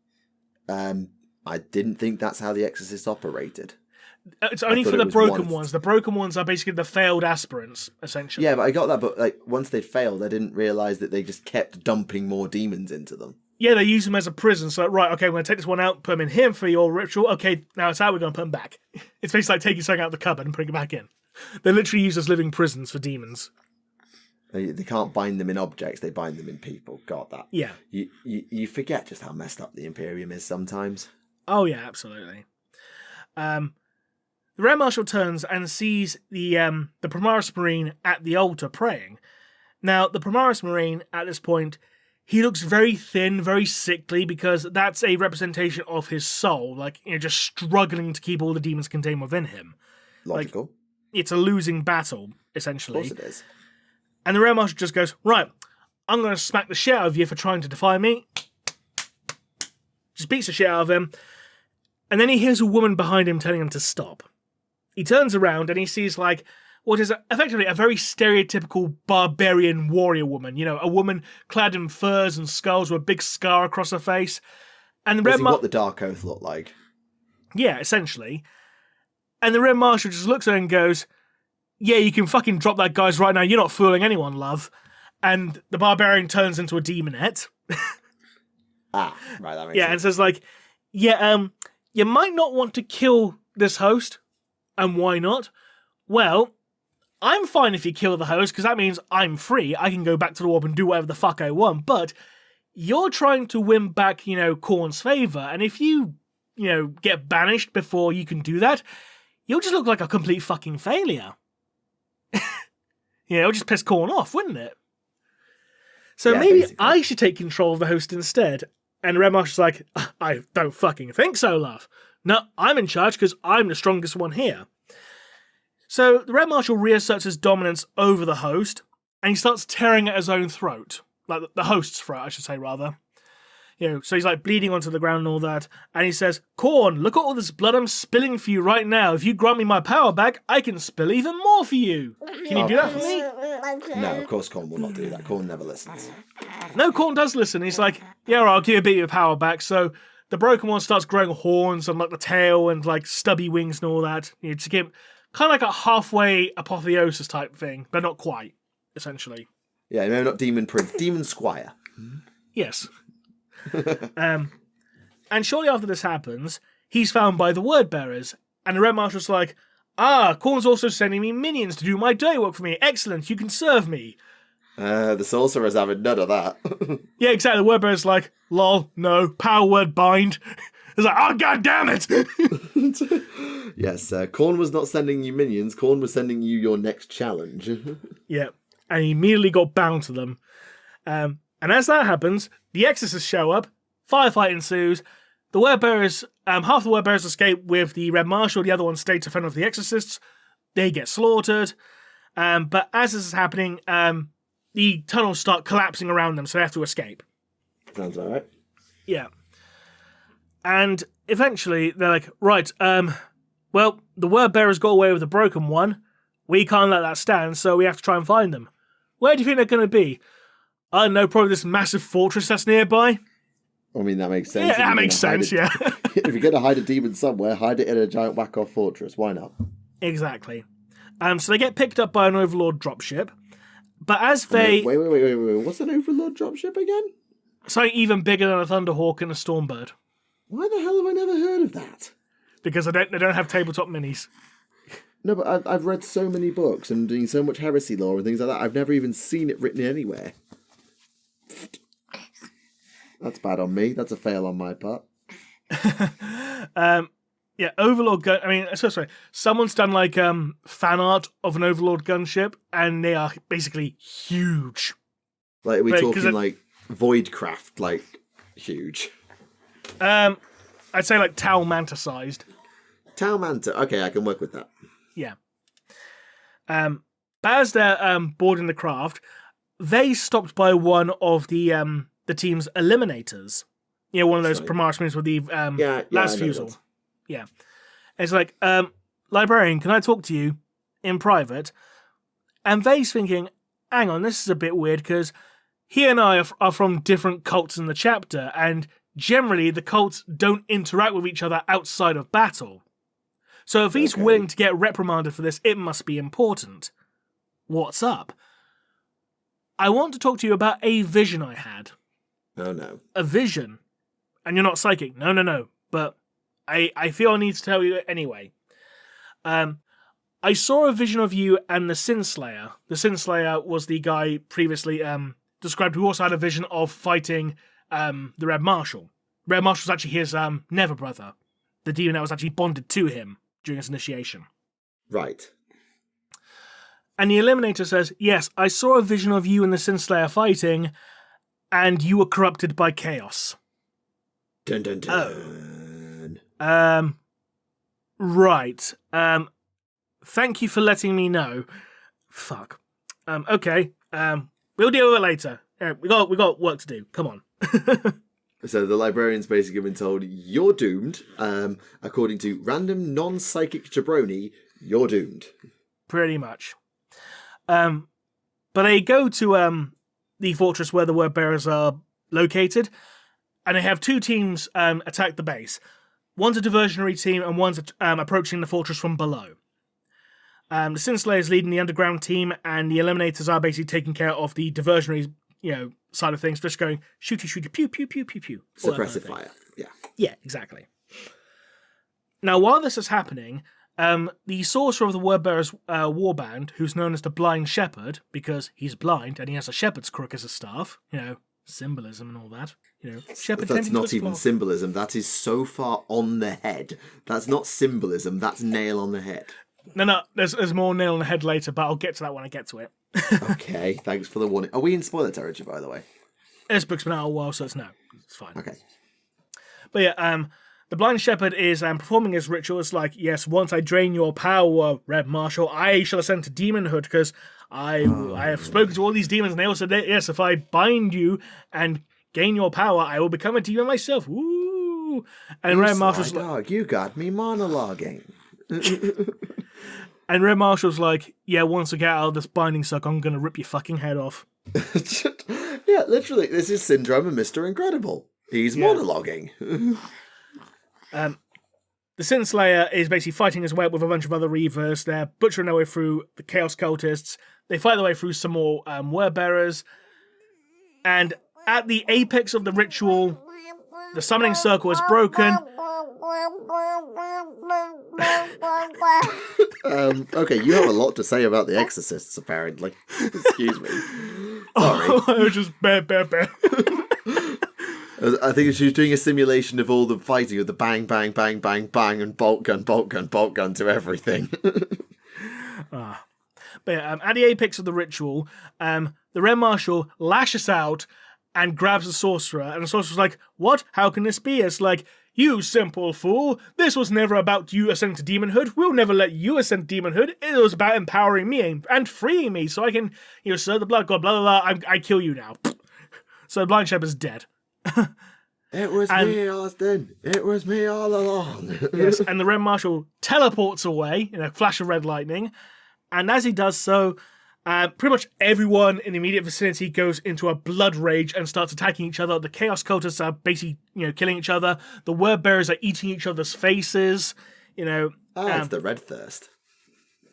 I didn't think that's how the Exorcist operated. It's only for the broken ones. The broken ones are basically the failed aspirants, essentially. Yeah, but I got that, but once they'd failed, I didn't realise that they just kept dumping more demons into them. Yeah, they use them as a prison. So, right, okay, we're going to take this one out, put him in here for your ritual. Okay, now it's out, we're going to put him back. It's basically like taking something out of the cupboard and putting it back in. They're literally used as living prisons for demons. They can't bind them in objects, they bind them in people. God, that. Yeah. You forget just how messed up the Imperium is sometimes. Oh, yeah, absolutely. The Red Marshal turns and sees the Primaris Marine at the altar praying. Now, the Primaris Marine, at this point, he looks very thin, very sickly, because that's a representation of his soul, just struggling to keep all the demons contained within him. Logical. It's a losing battle, essentially. Of course it is. And the Red Marshal just goes, right, I'm going to smack the shit out of you for trying to defy me. Just beats the shit out of him. And then he hears a woman behind him telling him to stop. He turns around and he sees what is effectively a very stereotypical barbarian warrior woman. A woman clad in furs and skulls with a big scar across her face. And the Red what the Dark Oath looked like. Yeah, essentially. And the Red Marshal just looks at her and goes, yeah, you can fucking drop that guys right now. You're not fooling anyone, love. And the barbarian turns into a demonette. Right, that makes sense. And says you might not want to kill this host. And why not? Well, I'm fine if you kill the host, because that means I'm free. I can go back to the warp and do whatever the fuck I want. But you're trying to win back, Khorne's favour. And if you, get banished before you can do that, you'll just look like a complete fucking failure. It'll just piss Khorne off, wouldn't it? So maybe basically. I should take control of the host instead. And Red Marshal's like, I don't fucking think so, love. No, I'm in charge because I'm the strongest one here. So the Red Marshal reasserts his dominance over the host, and he starts tearing at his own throat. Like the host's throat, I should say, rather. So he's bleeding onto the ground and all that. And he says, Khorne, look at all this blood I'm spilling for you right now. If you grant me my power back, I can spill even more for you. Can you do that for me? No, of course Khorne will not do that. Khorne never listens. No, Khorne does listen. He's like, yeah, I'll give you a bit of your power back. So the broken one starts growing horns and the tail and stubby wings and all that. To give kind of like a halfway apotheosis type thing, but not quite, essentially. Yeah, no, not Demon Prince. Demon Squire. Yes. And shortly after this happens, he's found by the word bearers, and the Red Marshal's like, Khorne's also sending me minions to do my dirty work for me. Excellent, you can serve me. The sorcerer's having none of that. Yeah, exactly. The word bearer's like, lol, no, power word bind. It's like, oh, god damn it! Yes, Khorne was not sending you minions. Khorne was sending you your next challenge. Yeah, and he immediately got bound to them. And as that happens, the Exorcists show up, firefight ensues, the word bearers, half the word bearers escape with the Red Marshal, the other one stay to fend off the Exorcists. They get slaughtered. But as this is happening, the tunnels start collapsing around them, so they have to escape. Sounds alright. Yeah. And eventually, they're like, right, well, the word bearers got away with the broken one. We can't let that stand, so we have to try and find them. Where do you think they're going to be? I don't know, probably this massive fortress that's nearby. I mean, that makes sense. Yeah, that makes sense, yeah. If you're going to hide a demon somewhere, hide it in a giant whack-off fortress. Why not? Exactly. So they get picked up by an Overlord dropship. But as they... Wait. What's an Overlord dropship again? Something even bigger than a Thunderhawk and a Stormbird. Why the hell have I never heard of that? Because they don't have tabletop minis. No, but I've read so many books and doing so much heresy lore and things like that. I've never even seen it written anywhere. That's bad on me. That's a fail on my part. Yeah, Overlord gun. I mean, sorry. Someone's done like fan art of an Overlord gunship, and they are basically huge. Like, are we talking like Voidcraft, like huge? I'd say like Tau Manta sized. Tau Manta. Okay, I can work with that. Yeah. But as they're boarding the craft, they stopped by one of the team's eliminators. You know, one of those Primaris means with the last fusel. Yeah. And it's like, librarian, can I talk to you in private? And Vay's thinking, hang on, this is a bit weird because he and I are from different cults in the chapter, and generally the cults don't interact with each other outside of battle. So if he's willing to get reprimanded for this, it must be important. What's up? I want to talk to you about a vision I had. Oh no. A vision. And you're not psychic. No. But I feel I need to tell you anyway. I saw a vision of you and the Sinslayer. The Sinslayer was the guy previously described who also had a vision of fighting the Red Marshal. Red Marshal was actually his Never brother. The demon that was actually bonded to him during his initiation. Right. And the Eliminator says, yes, I saw a vision of you and the Sinslayer fighting, and you were corrupted by chaos. Dun dun dun. Right. Thank you for letting me know. Fuck. Okay. We'll deal with it later. We got work to do. Come on. So the librarian's basically been told, you're doomed. According to random non-psychic jabroni, you're doomed. Pretty much. But they go to the fortress where the word bearers are located, and they have two teams attack the base. One's a diversionary team, and one's approaching the fortress from below. The Sinslayer is leading the underground team, and the Eliminators are basically taking care of the diversionary, side of things, just going shooty, pew, pew, pew, pew, pew. Suppressive fire, yeah. Yeah, exactly. Now, while this is happening, the sorcerer of the Wordbearers warband, who's known as the Blind Shepherd, because he's blind and he has a shepherd's crook as a staff, symbolism and all that. Shepherd. That's not even symbolism. That is so far on the head. That's not symbolism. That's nail on the head. No. There's more nail on the head later, but I'll get to that when I get to it. Okay, thanks for the warning. Are we in spoiler territory, by the way? This book's been out a while, so it's fine. Okay. But yeah, the Blind Shepherd is performing his rituals like, yes, once I drain your power, Red Marshal, I shall ascend to demonhood, because I have spoken to all these demons, and they all said, yes, if I bind you and gain your power, I will become a demon myself. Woo! And Red Marshal's like, you got me monologuing. And Red Marshal's like, yeah, once I get out of this binding suck, I'm going to rip your fucking head off. Yeah, literally, this is Syndrome and Mr. Incredible. He's monologuing. The Sinslayer is basically fighting his way up with a bunch of other Reavers. They're butchering their way through the Chaos Cultists. They fight their way through some more Wordbearers. And at the apex of the ritual, the summoning circle is broken. Okay, you have a lot to say about the Exorcists, apparently. Excuse me. Sorry. I was just bear. I think she was doing a simulation of all the fighting of the bang, bang, bang, bang, bang, and bolt gun to everything. But yeah, at the apex of the ritual, the Red Marshal lashes out and grabs the sorcerer, and the sorcerer's like, "What? How can this be?" It's like, "You simple fool! This was never about you ascending to demonhood. We'll never let you ascend to demonhood. It was about empowering me and freeing me, so I can, serve the blood god. Blah blah blah. I kill you now." So the blind shepherd's dead. It was me, Austin. It was me all along. Yes, and the Red Marshal teleports away in a flash of red lightning, and as he does so, pretty much everyone in the immediate vicinity goes into a blood rage and starts attacking each other. The Chaos Cultists are basically, killing each other. The Word Bearers are eating each other's faces. It's the Red Thirst.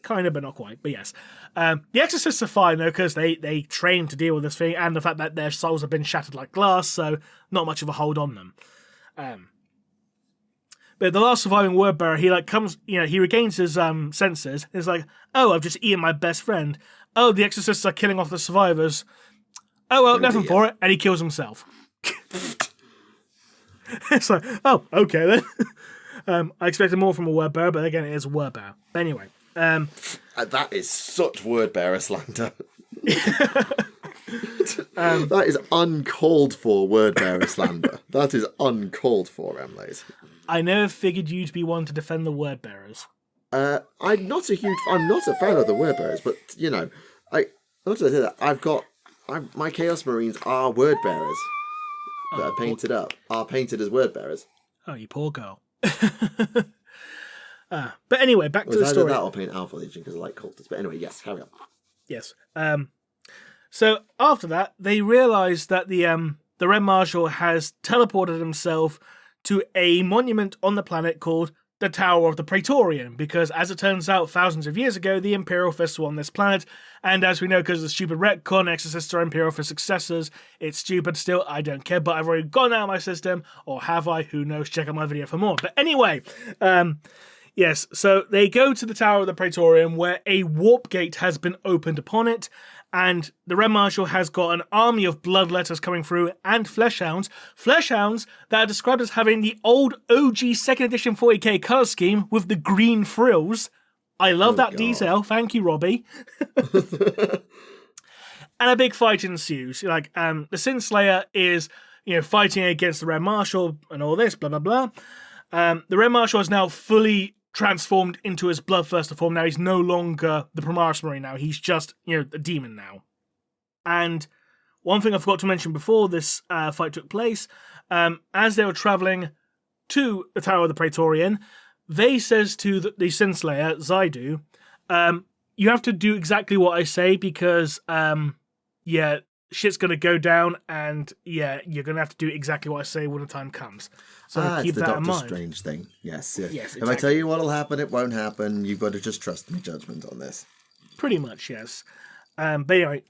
Kind of, but not quite. But yes. The Exorcists are fine, though, because they train to deal with this thing, and the fact that their souls have been shattered like glass, so not much of a hold on them. But the last surviving Word Bearer, he comes, he regains his senses. He's like, "Oh, I've just eaten my best friend. Oh, the Exorcists are killing off the survivors. Oh, well, nothing for it." And he kills himself. It's like, oh, okay then. I expected more from a Word Bearer, but again, it is a Word Bearer. But anyway. That is such Word Bearer slander. That is uncalled for Word Bearer slander. That is uncalled for, Remleiz. I never figured you to be one to defend the Word Bearers. I'm not a fan of the Word Bearers, but not to say that my Chaos Marines are Word Bearers that are painted as Word Bearers. Oh, you poor girl. But anyway, back to the story. That or paint Alpha Legion because I like cultists. But anyway, yes, carry on. Yes. So after that, they realise that the Red Marshal has teleported himself to a monument on the planet called the Tower of the Praetorian, because as it turns out, thousands of years ago, the Imperial Fists were on this planet, and as we know, because of the stupid retcon, Exorcists are Imperial Fist successors. It's stupid still, I don't care, but I've already gone out of my system, or have I? Who knows? Check out my video for more. But anyway, yes, so they go to the Tower of the Praetorian, where a warp gate has been opened upon it, and the Red Marshal has got an army of bloodletters coming through, and fleshhounds that are described as having the old OG 2nd edition 40k colour scheme with the green frills. I love that detail. Thank you, Robbie. And a big fight ensues. The Sin Slayer is, fighting against the Red Marshal and all this, blah, blah, blah. The Red Marshal is now fully transformed into his Bloodthirster form. Now he's no longer the Primaris Marine now. He's just, a demon now. And one thing I forgot to mention before this fight took place, as they were travelling to the Tower of the Praetorian, they says to the Sin Slayer, Zaidu, you have to do exactly what I say because, shit's going to go down and, you're going to have to do exactly what I say when the time comes. So keep that in mind. It's the Doctor Strange thing. Yes. Yes, exactly. If I tell you what'll happen, it won't happen. You've got to just trust my judgment on this. Pretty much, yes. But anyway,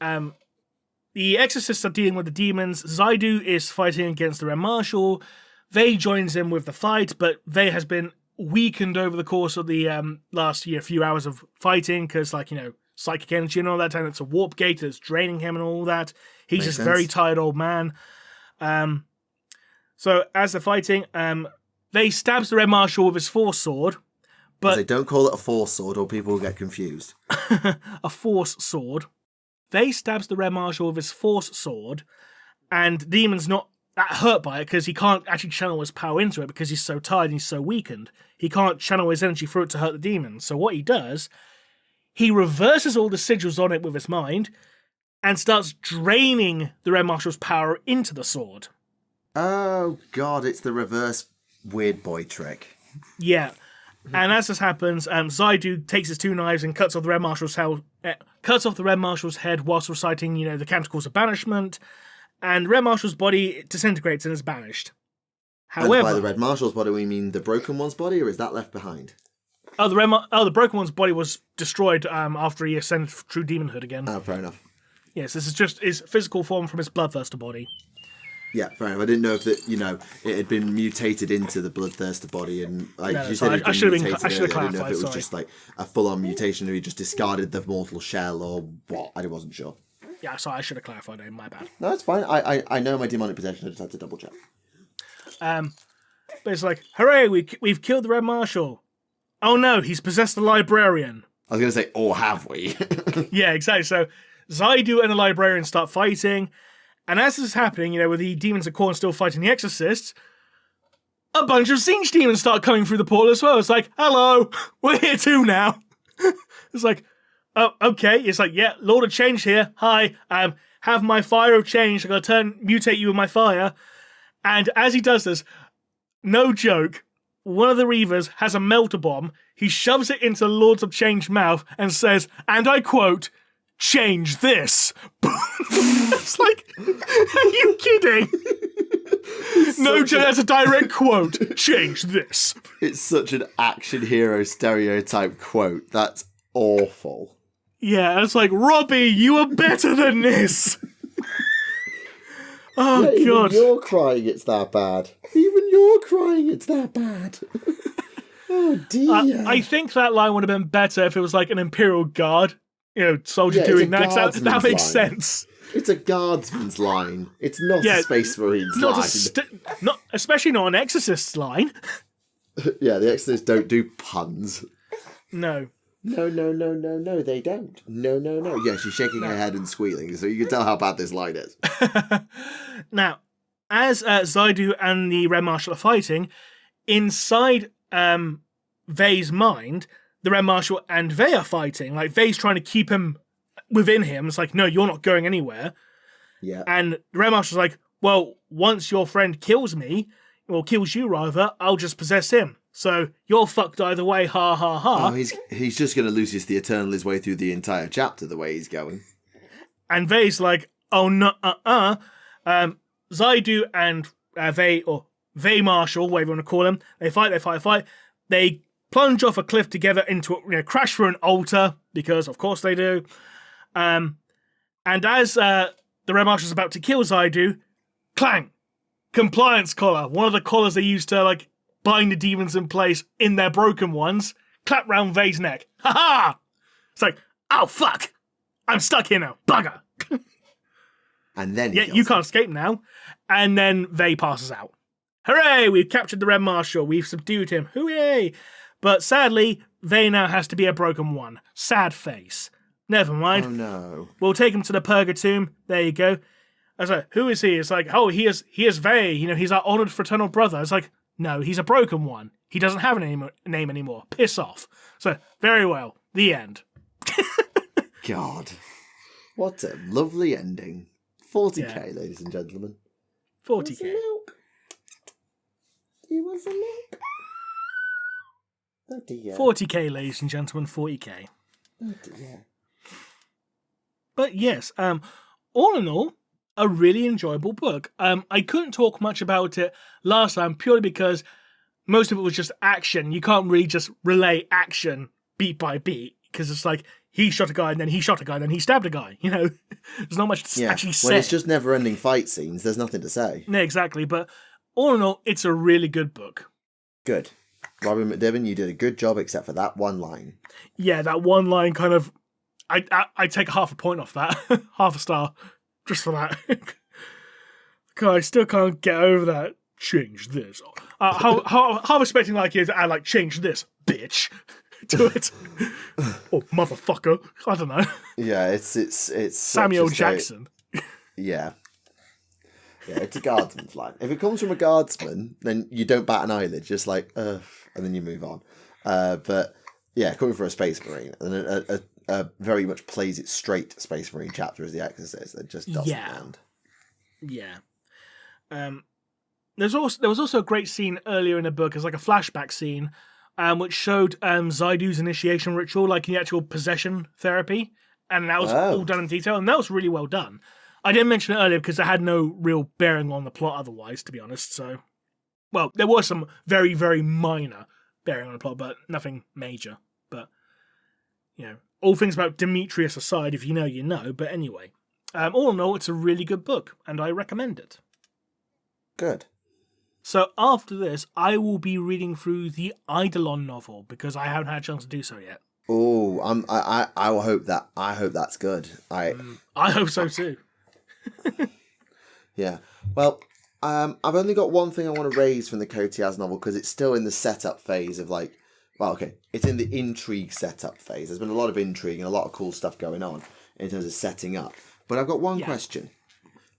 the Exorcists are dealing with the demons. Zaidu is fighting against the Red Marshal. Vey joins him with the fight, but Vey has been weakened over the course of the last few hours of fighting because, psychic energy and all that, and it's a warp gate that's draining him and all that. He's Makes just a sense. very tired old man. So as they're fighting, Vey stabs the Red Marshal with his Force Sword. But they don't call it a Force Sword or people will get confused. A Force Sword. Vey stabs the Red Marshal with his Force Sword, and the demon's not that hurt by it because he can't actually channel his power into it because he's so tired and he's so weakened. He can't channel his energy through it to hurt the demon. So what he does, he reverses all the sigils on it with his mind and starts draining the Red Marshal's power into the sword. Oh, God, it's the reverse weird boy trick. Yeah. And as this happens, Zaidu takes his two knives and cuts off the Red Marshal's head whilst reciting, the canticles of banishment. And Red Marshal's body disintegrates and is banished. However, and by the Red Marshal's body, we mean the Broken One's body, or is that left behind? The Broken One's body was destroyed after he ascended true demonhood again. Oh, fair enough. Yes, this is just his physical form from his Bloodthirster body. Yeah, fair enough. I didn't know if it had been mutated into the Bloodthirster body, and you said it had been mutated. I didn't know if it was just like a full-on mutation, or he just discarded the mortal shell, or what. I wasn't sure. Yeah, sorry, I should have clarified it. My bad. No, it's fine. I know my demonic possession. I just had to double check. But it's like, hooray, we've killed the Red Marshal. Oh no, he's possessed the librarian. I was going to say, or have we? Yeah, exactly. So Zaidu and the librarian start fighting. And as this is happening, with the demons of Khorne still fighting the Exorcists, a bunch of Siege demons start coming through the portal as well. It's like, hello, we're here too now. It's like, oh, okay. It's like, yeah, Lord of Change here. Hi, have my fire of change. I'm going to mutate you with my fire. And as he does this, no joke, one of the Reavers has a melter bomb. He shoves it into the Lords of Change's mouth and says, and I quote, change this. It's like, are you kidding? No joke, that's a direct quote. Change this. It's such an action hero stereotype quote. That's awful. Yeah, it's like, Robbie, you are better than this. Oh, yeah, God. Even you're crying it's that bad. Even you're crying it's that bad. Oh, dear. I think that line would have been better if it was like an Imperial Guard, soldier doing that. That makes sense. It's a guardsman's line. It's not a Space Marine's line. Not especially not an Exorcist's line. Yeah, the Exorcists don't do puns. No. No, they don't. No. Yeah, she's shaking her head and squealing, so you can tell how bad this line is. Now, as Zaidu and the Red Marshal are fighting, inside Vey's mind, the Red Marshal and Vey are fighting. Like, Vey's trying to keep him within him. It's like, no, you're not going anywhere. Yeah. And the Red Marshal's like, well, once your friend kills me, or kills you rather, I'll just possess him. So you're fucked either way, ha ha ha. Oh, he's just going to Lucius the Eternal his way through the entire chapter the way he's going. And Vey's like, oh no, Zaidu and Vey, or Vey Marshal, whatever you want to call him, they fight. They plunge off a cliff together into, crash through an altar, because of course they do. And as the Red Marshal's about to kill Zaidu, clang! Compliance collar, one of the collars they use to, bind the demons in place in their broken ones, clap round Vey's neck. Ha ha! It's like, oh fuck! I'm stuck here now, bugger! And then you can't escape now. And then Vey passes out. Hooray! We've captured the Red Marshal. We've subdued him. Hooray! But sadly, Vey now has to be a broken one. Sad face. Never mind. Oh no. We'll take him to the Purgatomb. There you go. I was like, who is he? It's like, oh, he is Vey. He's our honoured fraternal brother. It's like, no, he's a broken one. He doesn't have a name anymore. Piss off. So, very well. The end. God. What a lovely ending. 40k, ladies and gentlemen. 40k. Do you want some milk? Oh dear. 40k, ladies and gentlemen, 40k. Oh dear. But yes, all in all, a really enjoyable book. I couldn't talk much about it last time purely because most of it was just action. You can't really just relay action beat by beat because it's like he shot a guy and then he shot a guy and then he stabbed a guy. There's not much to actually say. When it's just never-ending fight scenes, there's nothing to say. No, exactly. But all in all, it's a really good book. Good. Robin McDibbin, you did a good job except for that one line. Yeah, that one line kind of... I take half a point off that. Half a star. Just for that. God, I still can't get over that. Change this. How I'm expecting is I change this, bitch. To it. Or motherfucker. I don't know. Yeah, it's Samuel Jackson. Yeah. Yeah, it's a guardsman's line. If it comes from a guardsman, then you don't bat an eyelid, just and then you move on. But yeah, coming from a Space Marine, and a very much plays it straight Space Marine chapter as the Exorcist, that just doesn't land. Yeah. There was also a great scene earlier in the book, as a flashback scene, which showed Zaidu's initiation ritual, in the actual possession therapy, and that was all done in detail, and that was really well done. I didn't mention it earlier because it had no real bearing on the plot otherwise, to be honest. So, well, there was some very, very minor bearing on the plot, but nothing major. But, all things about Demetrius aside, if you know, you know. But anyway, all in all, it's a really good book, and I recommend it. Good. So after this, I will be reading through the Eidolon novel, because I haven't had a chance to do so yet. Oh, I will hope that. I hope that's good. I hope so too. Yeah. Well, I've only got one thing I want to raise from the Kotiaz novel because it's still in the setup phase of like. Well, okay, it's in the intrigue setup phase. There's been a lot of intrigue and a lot of cool stuff going on in terms of setting up. But I've got one question.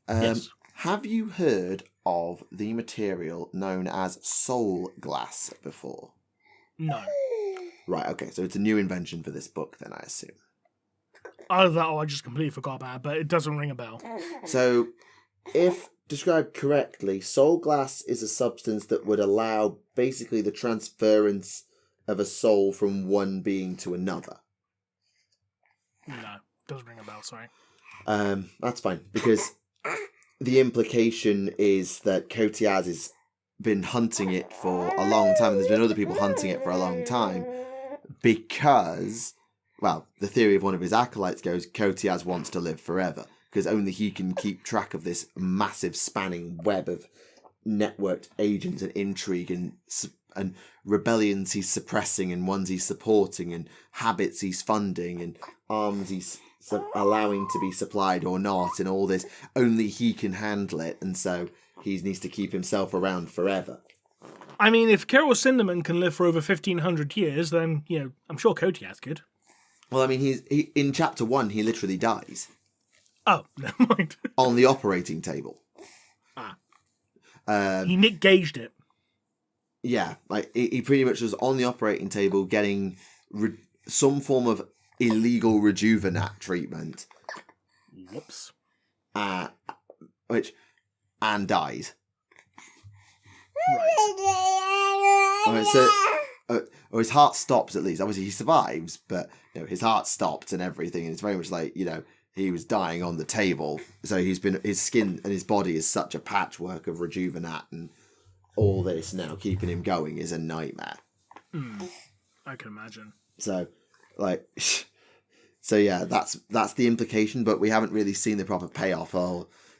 Yes. Have you heard of the material known as soul glass before? No. Right, okay, so it's a new invention for this book then, I assume. Either that or I just completely forgot about it, but it doesn't ring a bell. So, if described correctly, soul glass is a substance that would allow basically the transference of a soul from one being to another. No, doesn't ring a bell, sorry. That's fine, because the implication is that Kotiaz has been hunting it for a long time, and there's been other people hunting it for a long time, because, well, the theory of one of his acolytes goes, Kotiaz wants to live forever, because only he can keep track of this massive spanning web of networked agents and intrigue and rebellions he's suppressing and ones he's supporting and habits he's funding and arms he's allowing to be supplied or not and all this. Only he can handle it, and so he needs to keep himself around forever. I mean, if Carol Cinderman can live for over 1,500 years, then, I'm sure Kotiaz could. Well, I mean, he in chapter 1, he literally dies. Oh, never mind. On the operating table. He Nick Gaged it. Yeah, like he pretty much was on the operating table getting some form of illegal rejuvenat treatment. Whoops. And dies. Right. Or his heart stops at least. Obviously, he survives, but his heart stopped and everything. And it's very much like he was dying on the table. So his skin and his body is such a patchwork of rejuvenat and all this now keeping him going is a nightmare. I can imagine. So, yeah, that's the implication, but we haven't really seen the proper payoff.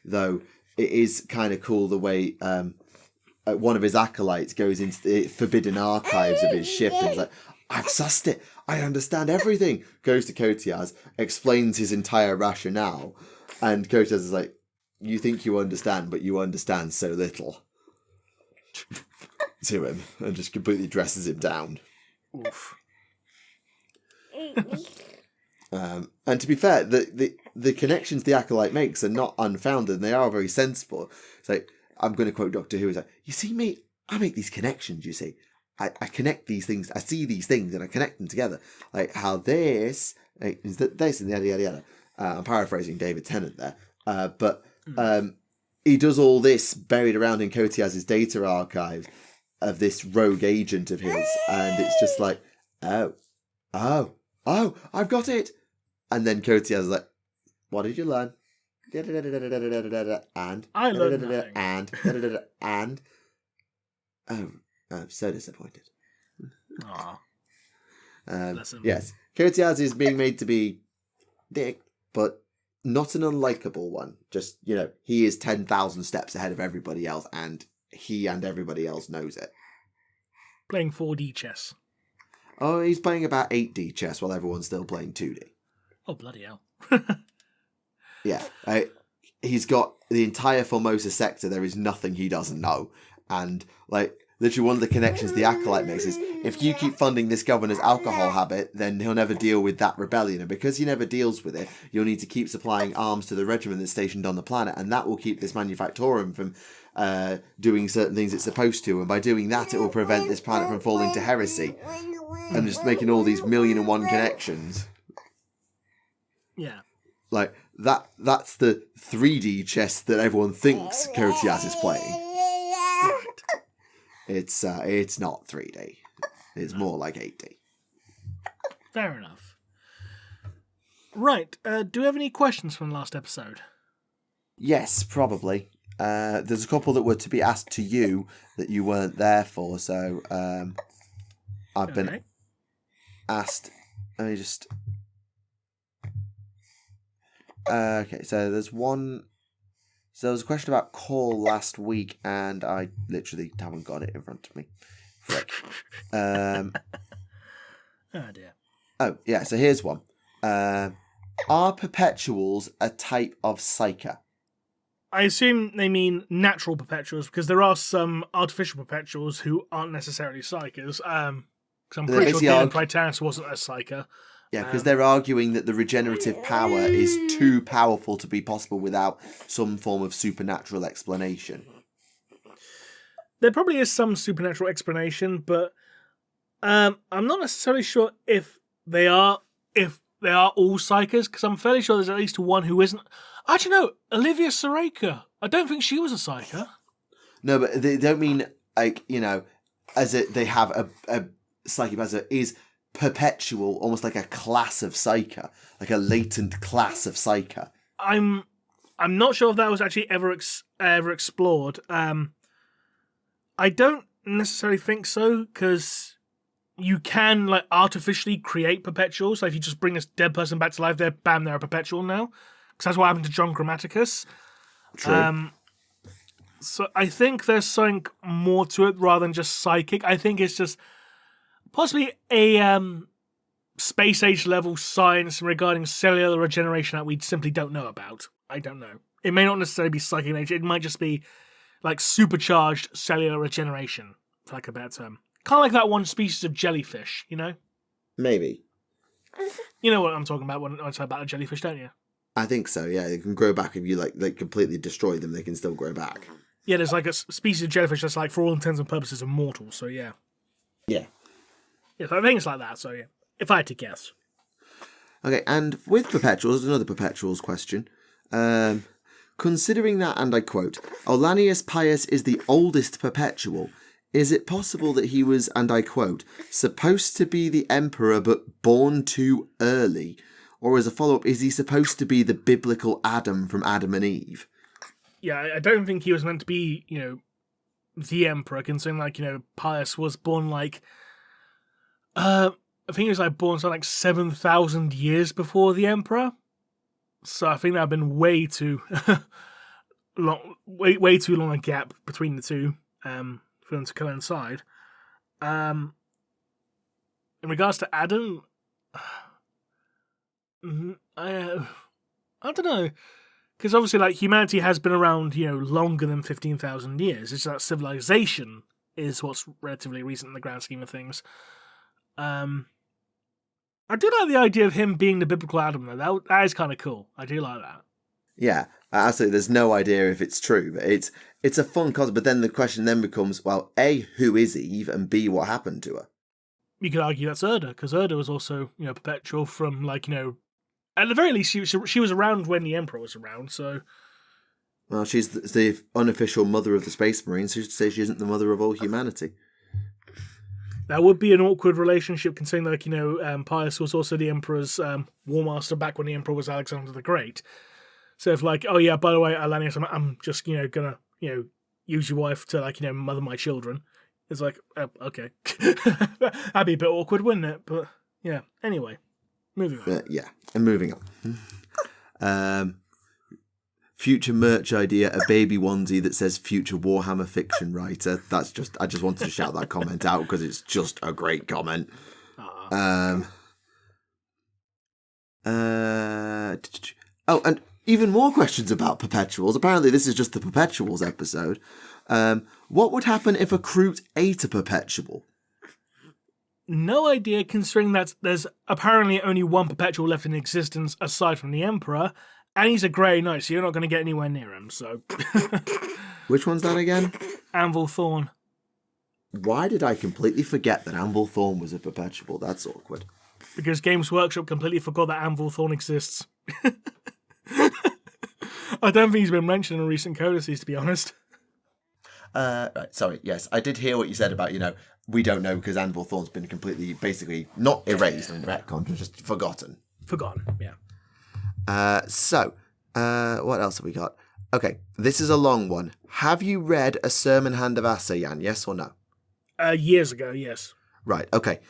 Though it is kind of cool the way one of his acolytes goes into the forbidden archives of his ship and is like, I've sussed it. I understand everything. Goes to Kotiaz, explains his entire rationale, and Kotiaz is like, you think you understand, but you understand so little. To him, and just completely dresses him down. Oof. And to be fair, the connections the acolyte makes are not unfounded, and they are very sensible. It's like, I'm going to quote Doctor Who, is like, you see, mate, I make these connections, you see. I connect these things, I see these things, and I connect them together. Like how this is this and yada, yada, yada. I'm paraphrasing David Tennant there. But he does all this buried around in Kotiaz's data archives of this rogue agent of his, and it's just like, oh, I've got it. And then Kotiaz is like, what did you learn? And I learned nothing. And I'm so disappointed. Aw. Yes, Kotiaz is being made to be dick, but not an unlikable one. Just, he is 10,000 steps ahead of everybody else, and he and everybody else knows it. Playing 4D chess. Oh, he's playing about 8D chess while everyone's still playing 2D. Oh, bloody hell. Yeah. He's got the entire Formosa sector. There is nothing he doesn't know. And, literally one of the connections the acolyte makes is, if you keep funding this governor's alcohol habit, then he'll never deal with that rebellion. And because he never deals with it, you'll need to keep supplying arms to the regiment that's stationed on the planet. And that will keep this manufactorum from doing certain things it's supposed to. And by doing that, it will prevent this planet from falling to heresy. And just making all these 1,000,001 connections. Yeah. That's the 3D chess that everyone thinks Kotiaz is playing. Right. It's not 3D. It's more like 8D. Fair enough. Right. Do we have any questions from last episode? Yes, probably. There's a couple that were to be asked to you that you weren't there for, so I've been asked. Let me just... okay, so there's one... So there was a question about Cawl last week, and I literally haven't got it in front of me. Frick. Oh dear. Oh, yeah, so here's one. Are perpetuals a type of psyker? I assume they mean natural perpetuals, because there are some artificial perpetuals who aren't necessarily psychers. Because I'm pretty sure Dylan Praetor wasn't a psyker. Yeah, because they're arguing that the regenerative power is too powerful to be possible without some form of supernatural explanation. There probably is some supernatural explanation, but I'm not necessarily sure if they are all psychers, because I'm fairly sure there's at least one who isn't. Actually, no, Olivia Soraka. I don't think she was a psyker. No, but they don't mean, like, you know, they have a psychic as it is perpetual, almost like a class of psyker, like a latent class of psyker. I'm not sure if that was actually ever explored. I don't necessarily think so, because you can like artificially create perpetuals. Like if you just bring a dead person back to life, they're a perpetual now. Because that's what happened to John Grammaticus. True. So I think there's something more to it rather than just psychic. I think it's just possibly a space age level science regarding cellular regeneration that we simply don't know about. I don't know. It may not necessarily be psychic nature. It might just be like supercharged cellular regeneration, for like a better term. Kind of like that one species of jellyfish, you know? Maybe. You know what I'm talking about when I talk about a jellyfish, don't you? I think so, yeah. They can grow back if you like completely destroy them, they can still grow back. Yeah, there's like a species of jellyfish that's like, for all intents and purposes, immortal, so yeah. Yeah. Yeah, so I think it's like that, so yeah. If I had to guess. Okay, and with perpetuals, another perpetuals question. Considering that, and I quote, Olanius Pius is the oldest perpetual, is it possible that he was, and I quote, supposed to be the emperor but born too early? Or as a follow-up, is he supposed to be the biblical Adam from Adam and Eve? Yeah, I don't think he was meant to be, you know, the emperor, considering, like, you know, Pius was born, like, I think he was, like, born something like 7,000 years before the emperor. So I think that would have been way too long, way too long a gap between the two, for them to coincide. In regards to Adam, I don't know, because obviously, like, humanity has been around, you know, longer than 15,000 years. It's that civilization is what's relatively recent in the grand scheme of things. I do like the idea of him being the biblical Adam, though. That is kind of cool. I do like that. Yeah, absolutely. There's no idea if it's true, but it's a fun concept. But then the question then becomes, well, A, who is Eve, and B, what happened to her? You could argue that's Erda, because Erda was also, you know, perpetual from, like, you know, at the very least, she was around when the Emperor was around, so... Well, she's the unofficial mother of the Space Marines, so you should say she isn't the mother of all humanity. That would be an awkward relationship, considering, like, you know, Pius was also the Emperor's War Master back when the Emperor was Alexander the Great. So if, like, oh yeah, by the way, Alanius, I'm just, you know, gonna, you know, use your wife to, like, you know, mother my children. It's like, oh, okay. That'd be a bit awkward, wouldn't it? But, yeah, anyway. Moving on. Yeah, and moving on. Future merch idea, a baby onesie that says future Warhammer fiction writer. That's just, I just wanted to shout that comment out because it's just a great comment. Oh, and even more questions about perpetuals. Apparently this is just the perpetuals episode. What would happen if a Kroot ate a perpetual? No idea, considering that there's apparently only one perpetual left in existence aside from the Emperor, and he's a Grey Knight, so you're not going to get anywhere near him, so... Which one's that again? Anvil Thorn. Why did I completely forget that Anvil Thorn was a perpetual? That's awkward. Because Games Workshop completely forgot that Anvil Thorn exists. I don't think he's been mentioned in recent codices, to be honest. Right, sorry, yes, I did hear what you said about, you know, we don't know because Anvil Thorn's been completely, basically, not erased and retconned, just forgotten. Forgotten, yeah. What else have we got? Okay, this is a long one. Have you read A Sermon Hand of Asayan, yes or no? Years ago, yes. Right, okay.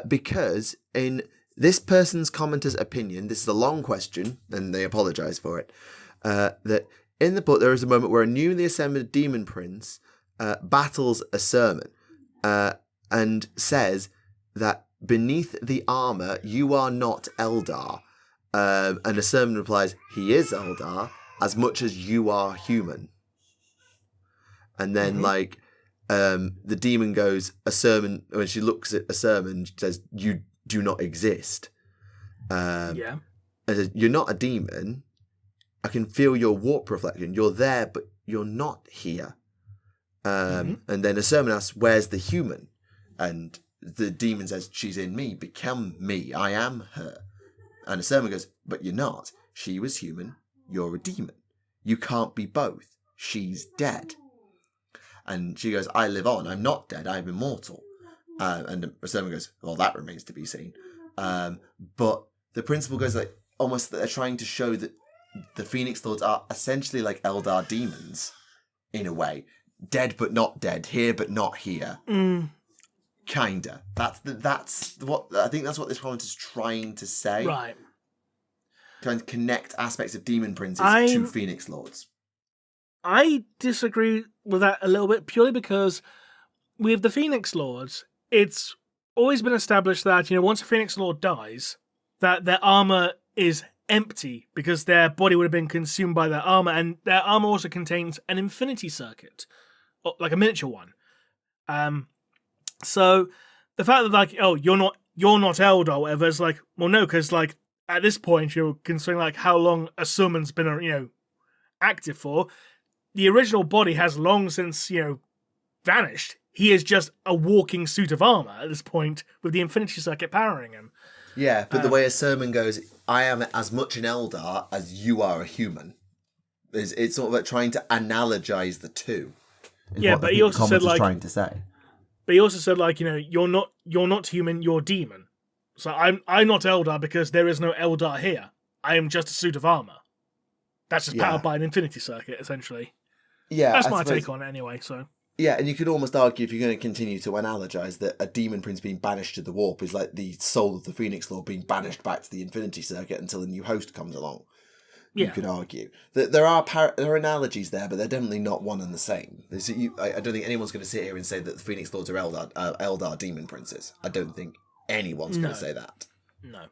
Because in this person's commenter's opinion, this is a long question, and they apologise for it, that in the book there is a moment where a newly assembled demon prince battles a sermon and says that beneath the armor, you are not Eldar. And a sermon replies, he is Eldar, as much as you are human. And then, the demon goes, a sermon, when she looks at a sermon, she says, you do not exist. And says, you're not a demon. I can feel your warp reflection. You're there, but you're not here. And then a sermon asks, where's the human? And the demon says, she's in me. Become me. I am her. And a sermon goes, but you're not. She was human. You're a demon. You can't be both. She's dead. And she goes, I live on. I'm not dead. I'm immortal. And a sermon goes, well, that remains to be seen. But the principle goes like, almost that they're trying to show that the Phoenix Lords are essentially like Eldar demons, in a way. Dead but not dead, here but not here. Kinda. That's what I think. That's what this comment is trying to say. Right. Trying to connect aspects of demon princes to Phoenix Lords. I disagree with that a little bit, purely because with the Phoenix Lords, it's always been established that, once a Phoenix Lord dies, that their armor is empty because their body would have been consumed by their armor, and their armor also contains an infinity circuit, like a miniature one. So the fact that you're not Eldar or whatever is like, well, no, because at this point you're considering how long a summon's been active for. The original body has long since vanished. He is just a walking suit of armor at this point with the infinity circuit powering him. Yeah, but the way a sermon goes, I am as much an Eldar as you are a human. It's sort of like trying to analogize the two. Yeah, but he also said trying to say. But he also said you're not human, you're demon. So I'm not Eldar because there is no Eldar here. I am just a suit of armor. That's just powered by an infinity circuit, essentially. Yeah, that's my take on it anyway. So. Yeah, and you could almost argue, if you're going to continue to analogize, that a demon prince being banished to the warp is like the soul of the Phoenix Lord being banished back to the infinity circuit until a new host comes along. You could argue that there are analogies there, but they're definitely not one and the same. I don't think anyone's going to sit here and say that the Phoenix Lords are Eldar demon princes. I don't think anyone's going to say that. No.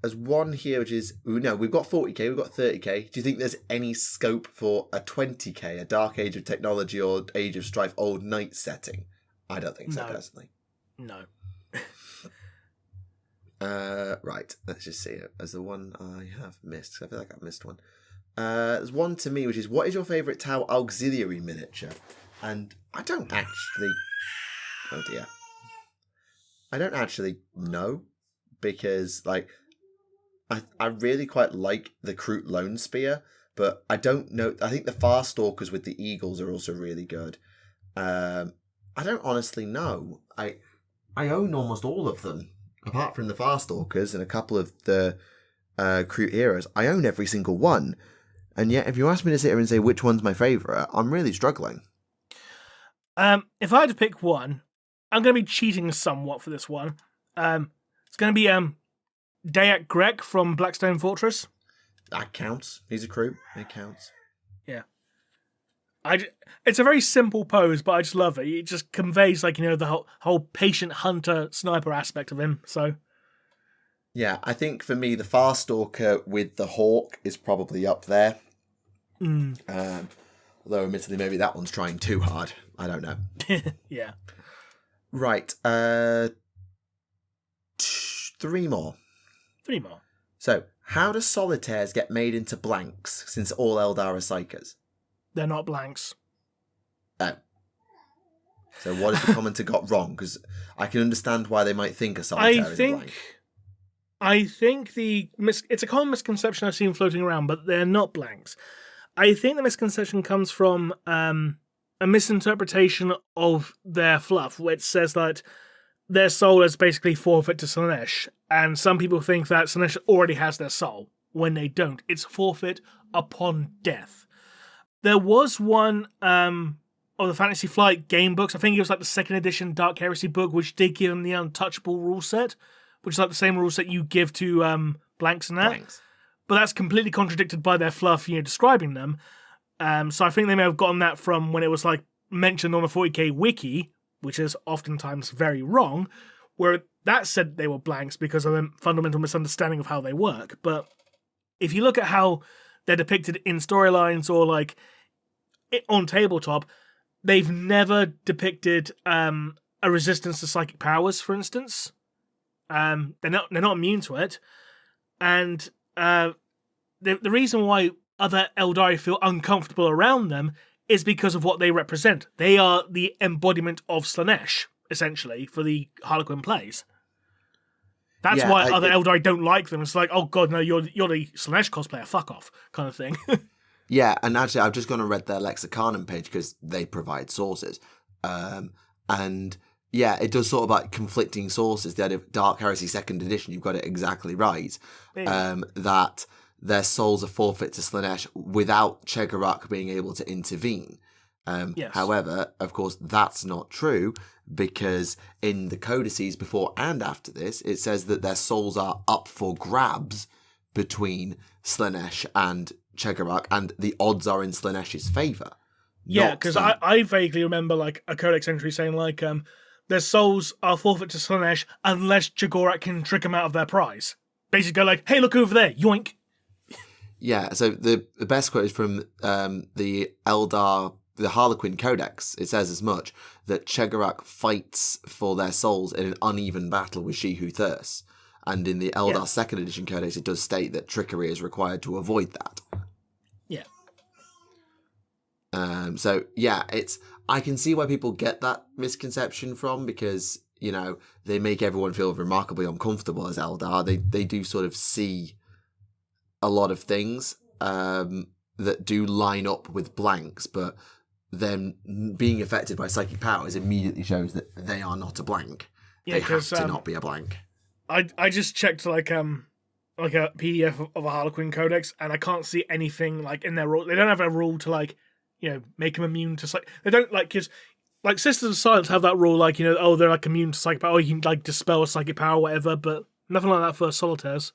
There's one here which is, no, we've got 40k, we've got 30k. Do you think there's any scope for a 20k, a Dark Age of Technology or Age of Strife Old Knight setting? I don't think so, personally. No. Right, let's just see it. There's the one I have missed. I feel like I've missed one. There's one to me, which is, what is your favourite Tau auxiliary miniature? And I don't actually... Oh dear. I don't actually know, because, I really quite like the Kroot Lone Spear, but I don't know. I think the Farstalkers with the Eagles are also really good. I don't honestly know. I own almost all of them, apart from the Farstalkers and a couple of the Kroot heroes. I own every single one, and yet if you ask me to sit here and say which one's my favourite, I'm really struggling. If I had to pick one, I'm going to be cheating somewhat for this one. It's going to be Dayak Grek from Blackstone Fortress. That counts. He's a Kroot. It counts. Yeah. It's a very simple pose, but I just love it. It just conveys, the whole patient hunter sniper aspect of him. So, yeah, I think for me, the Farstalker with the Hawk is probably up there. Although, admittedly, maybe that one's trying too hard. I don't know. Yeah. Right. 3 more. 3 more. So, how do solitaires get made into blanks, since all Eldar are psychers? They're not blanks. Oh. So what has the commenter got wrong? Because I can understand why they might think a solitaire is a blank. I think it's a common misconception I've seen floating around, but they're not blanks. I think the misconception comes from a misinterpretation of their fluff, which says that their soul is basically forfeit to Slaanesh, and some people think that Slaanesh already has their soul, when they don't. It's forfeit upon death. There was one of the Fantasy Flight game books, I think it was the 2nd edition Dark Heresy book, which did give them the Untouchable rule set, which is the same rule set you give to blanks and that. Blanks. But that's completely contradicted by their fluff, describing them. So I think they may have gotten that from when it was like mentioned on the 40k wiki, which is oftentimes very wrong, where that said they were blanks because of a fundamental misunderstanding of how they work. But if you look at how they're depicted in storylines or like on tabletop, they've never depicted a resistance to psychic powers, for instance. They're not immune to it, and the reason why other Eldari feel uncomfortable around them is because of what they represent. They are the embodiment of Slaanesh, essentially, for the Harlequin plays. That's why other Eldari don't like them. It's like, oh god, no, you're the Slaanesh cosplayer, fuck off, kind of thing. Yeah, and actually, I've just gone and read their Lexicanum page because they provide sources. And yeah, it does sort of like conflicting sources. The idea of Dark Heresy 2nd edition, you've got it exactly right. That their souls are forfeit to Slaanesh without Chegarak being able to intervene. Yes. However, of course, that's not true because in the codices before and after this, it says that their souls are up for grabs between Slaanesh and Chegarak, and the odds are in Slaanesh's favour. Yeah, because I vaguely remember like a codex entry saying like their souls are forfeit to Slaanesh unless Chegarak can trick them out of their prize. Basically go like, hey, look over there, yoink. Yeah, so the best quote is from the Harlequin Codex. It says as much, that Chegarak fights for their souls in an uneven battle with She Who Thirsts. And in the Eldar 2nd edition Codex, it does state that trickery is required to avoid that. Yeah. So, yeah, I can see why people get that misconception from, because, you know, they make everyone feel remarkably uncomfortable as Eldar. They do sort of see a lot of things that do line up with blanks, but then being affected by psychic powers immediately shows that they are not a blank. Yeah, they have to not be a blank. I just checked like a PDF of a Harlequin Codex, and I can't see anything like in their rule. They don't have a rule to like, you know, make them immune to psychic. They don't like, because like Sisters of Silence have that rule, like, you know, oh, they're like immune to psychic power, or you can like dispel a psychic power or whatever, but nothing like that for Solitaires.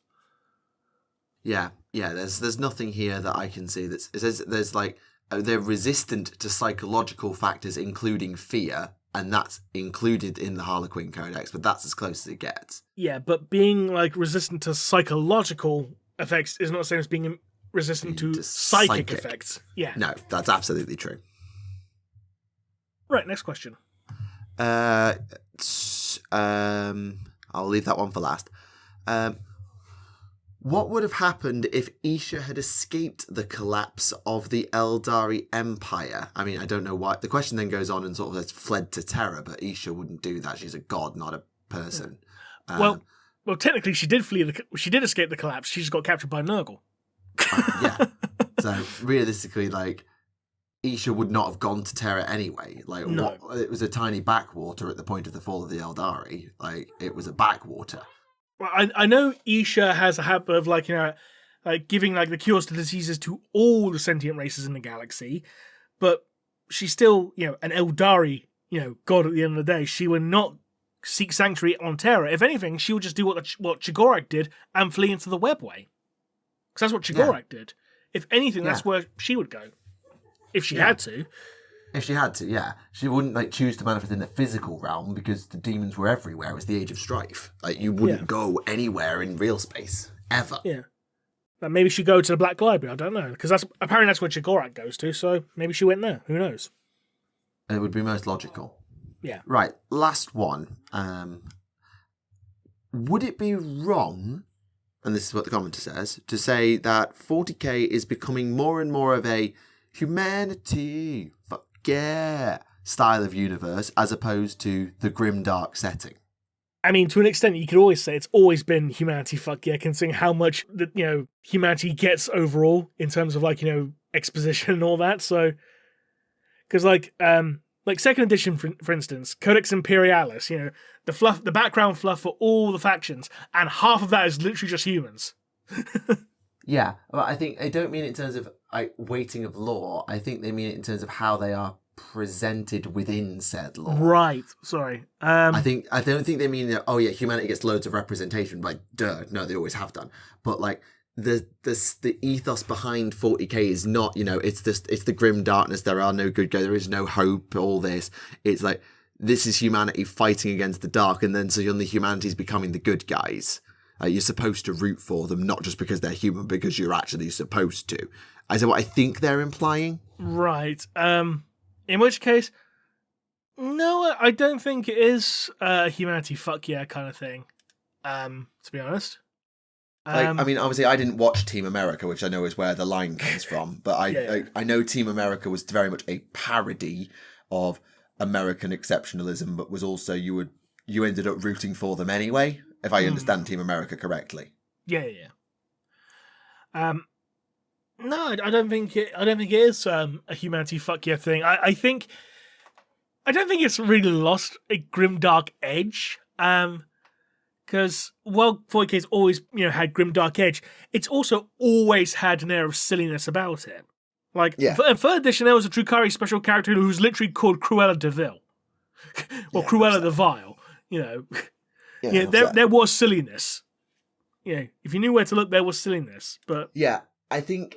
Yeah, there's nothing here that I can see that's, it says there's like, they're resistant to psychological factors, including fear, and that's included in the Harlequin Codex, but that's as close as it gets. Yeah, but being like resistant to psychological effects is not the same as being resistant to psychic effects. Yeah. No, that's absolutely true. Right, next question. I'll leave that one for last. What would have happened if Isha had escaped the collapse of the Eldari Empire? I mean, I don't know why. The question then goes on and sort of has fled to Terra, but Isha wouldn't do that. She's a god, not a person. Well, technically, she did she did escape the collapse. She just got captured by Nurgle. Yeah. So realistically, like, Isha would not have gone to Terra anyway. Like, no. It was a tiny backwater at the point of the fall of the Eldari. Like, it was a backwater. Well, I know Isha has a habit of, like, you know, like giving like the cures to diseases to all the sentient races in the galaxy, but she's still, you know, an Eldari, you know, god at the end of the day. She would not seek sanctuary on Terra. If anything, she would just do what Chegarak did and flee into the webway. Because that's what Chegarak did. If anything, that's where she would go. If she had to. If she had to, yeah. She wouldn't like choose to manifest in the physical realm because the demons were everywhere. It was the Age of Strife. Like, you wouldn't go anywhere in real space. Ever. Yeah. Like, maybe she'd go to the Black Library, I don't know. Because apparently that's where Chegarak goes to, so maybe she went there. Who knows? It would be most logical. Yeah. Right, last one. Would it be wrong, and this is what the commenter says, to say that 40k is becoming more and more of a humanity, fuck yeah, style of universe, as opposed to the grimdark setting? I mean, to an extent, you could always say it's always been humanity, fuck yeah, considering how much, you know, humanity gets overall in terms of, like, you know, exposition and all that. So, because like second edition, for instance, Codex Imperialis, you know, the background fluff for all the factions, and half of that is literally just humans. Yeah, well, I think they don't mean it in terms of weighting of lore. I think they mean it in terms of how they are presented within said lore. Right. Sorry. I don't think they mean that. Oh yeah, humanity gets loads of representation. Like, duh, no, they always have done. But like, the ethos behind 40k is not, it's the grim darkness. There are no good guys. There is no hope. All this. It's like this is humanity fighting against the dark, and then suddenly humanity's becoming the good guys. You're supposed to root for them, not just because they're human, because you're actually supposed to. Is that what I think they're implying? Right. In which case, no, I don't think it is a humanity fuck yeah kind of thing. To be honest. Obviously, I didn't watch Team America, which I know is where the line comes from, but I know Team America was very much a parody of American exceptionalism, but was also you ended up rooting for them anyway, if I understand Team America correctly. Yeah. No, I don't think it is a humanity fuck yeah thing. I don't think it's really lost a grimdark edge. Because while 40k's always, had grimdark edge, it's also always had an air of silliness about it. Like, in 3rd edition, there was a Drukhari special character who's literally called Cruella de Vil. Or Cruella the Vile, there was silliness. If you knew where to look, there was silliness. But yeah, I think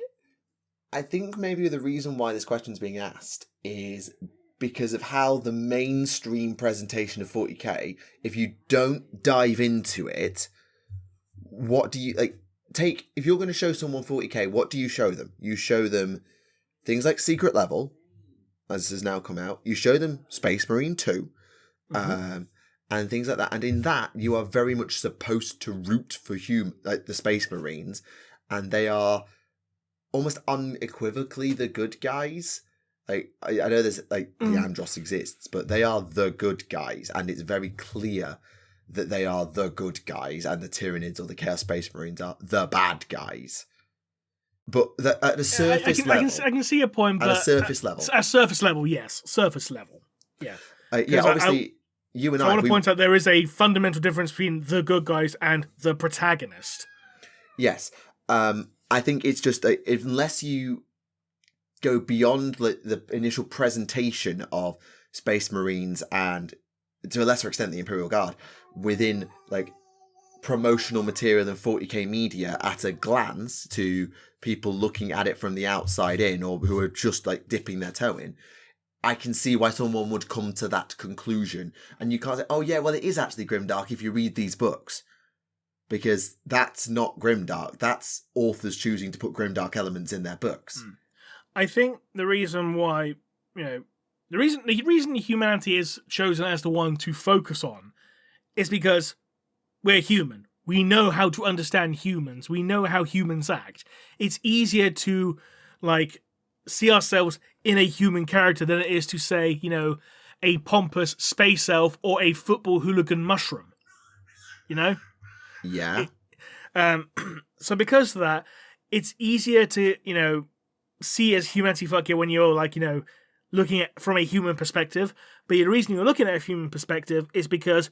maybe the reason why this question's being asked is because of how the mainstream presentation of 40k, if you don't dive into it, what do you if you're going to show someone 40k, what do you show them? You show them things like Secret Level, as has now come out. You show them Space Marine 2, and things like that. And in that, you are very much supposed to root for the Space Marines, and they are almost unequivocally the good guys. I know there's the Andros exists, but they are the good guys, and it's very clear that they are the good guys, and the Tyranids or the Chaos Space Marines are the bad guys. But at a surface level, I can see your point. But at a surface level, yes, surface level, yeah. Obviously, you and I want to point out there is a fundamental difference between the good guys and the protagonist. Yes, I think it's just unless you go beyond the initial presentation of Space Marines and, to a lesser extent, the Imperial Guard within promotional material and 40k media at a glance to people looking at it from the outside in, or who are just dipping their toe in, I can see why someone would come to that conclusion. And you can't say, oh yeah, well it is actually grimdark if you read these books. Because that's not grimdark. That's authors choosing to put grimdark elements in their books. I think the reason why, the reason humanity is chosen as the one to focus on is because we're human. We know how to understand humans. We know how humans act. It's easier to, see ourselves in a human character than it is to say, a pompous space elf or a football hooligan mushroom. Yeah. So because of that, it's easier to, see as humanity fuck you when you're looking at from a human perspective. But the reason you're looking at a human perspective is because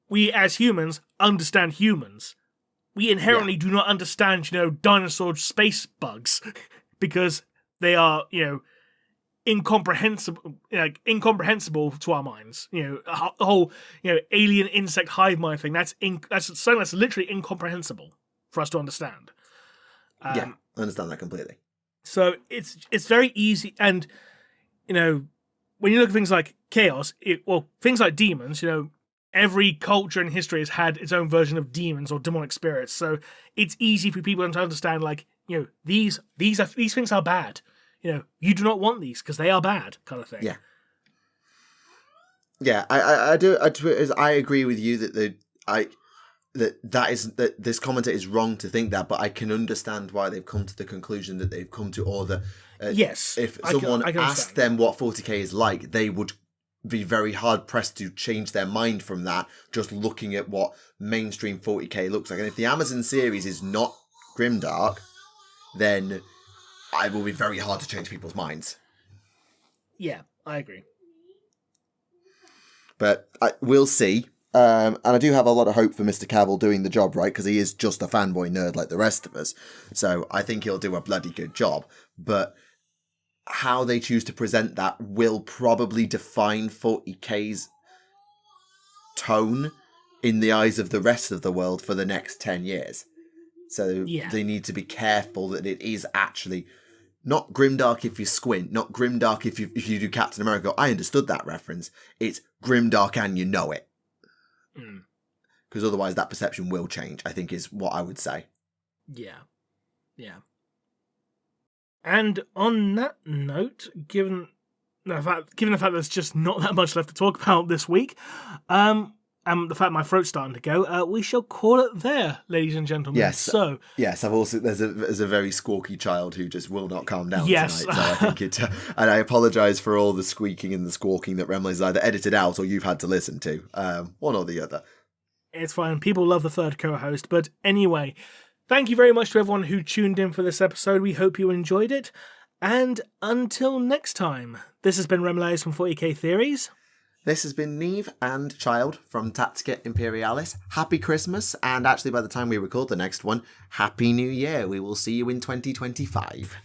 we as humans understand humans. We inherently do not understand, dinosaur space bugs because they are, incomprehensible to our minds. The whole, alien insect hive mind thing. That's something that's literally incomprehensible for us to understand. I understand that completely. So it's very easy, and when you look at things like chaos, things like demons, every culture in history has had its own version of demons or demonic spirits. So it's easy for people to understand, these things are bad. You do not want these because they are bad, kind of thing. Yeah. Yeah, I do. I agree with you that this commentator is wrong to think that, but I can understand why they've come to the conclusion that they've come to, or that yes, if someone asked them what 40k is like, they would be very hard pressed to change their mind from that, just looking at what mainstream 40k looks like. And if the Amazon series is not grimdark, then it will be very hard to change people's minds. Yeah, I agree. But we'll see. And I do have a lot of hope for Mr. Cawl doing the job right, because he is just a fanboy nerd like the rest of us. So I think he'll do a bloody good job. But how they choose to present that will probably define 40k's tone in the eyes of the rest of the world for the next 10 years. So Yeah. they need to be careful that it is actually not grimdark if you squint, not grimdark if you do Captain America. I understood that reference. It's grimdark and you know it. Because otherwise that perception will change, I think is what I would say. Yeah. And on that note, given the fact there's just not that much left to talk about this week, and the fact my throat's starting to go, we shall call it there, ladies and gentlemen. Yes. I've also there's a very squawky child who just will not calm down tonight. So I think it, and I apologise for all the squeaking and the squawking that Remleiz has either edited out or you've had to listen to, one or the other. It's fine. People love the third co-host, but anyway. Thank you very much to everyone who tuned in for this episode. We hope you enjoyed it. And until next time, this has been Remleiz from 40k Theories. This has been Neve and Child from Tactica Imperialis. Happy Christmas, and actually by the time we record the next one, Happy New Year. We will see you in 2025.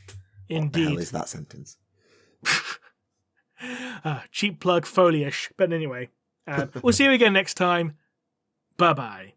Indeed. What the hell is that sentence? Cheap plug, folyish. But anyway, we'll see you again next time. Bye-bye.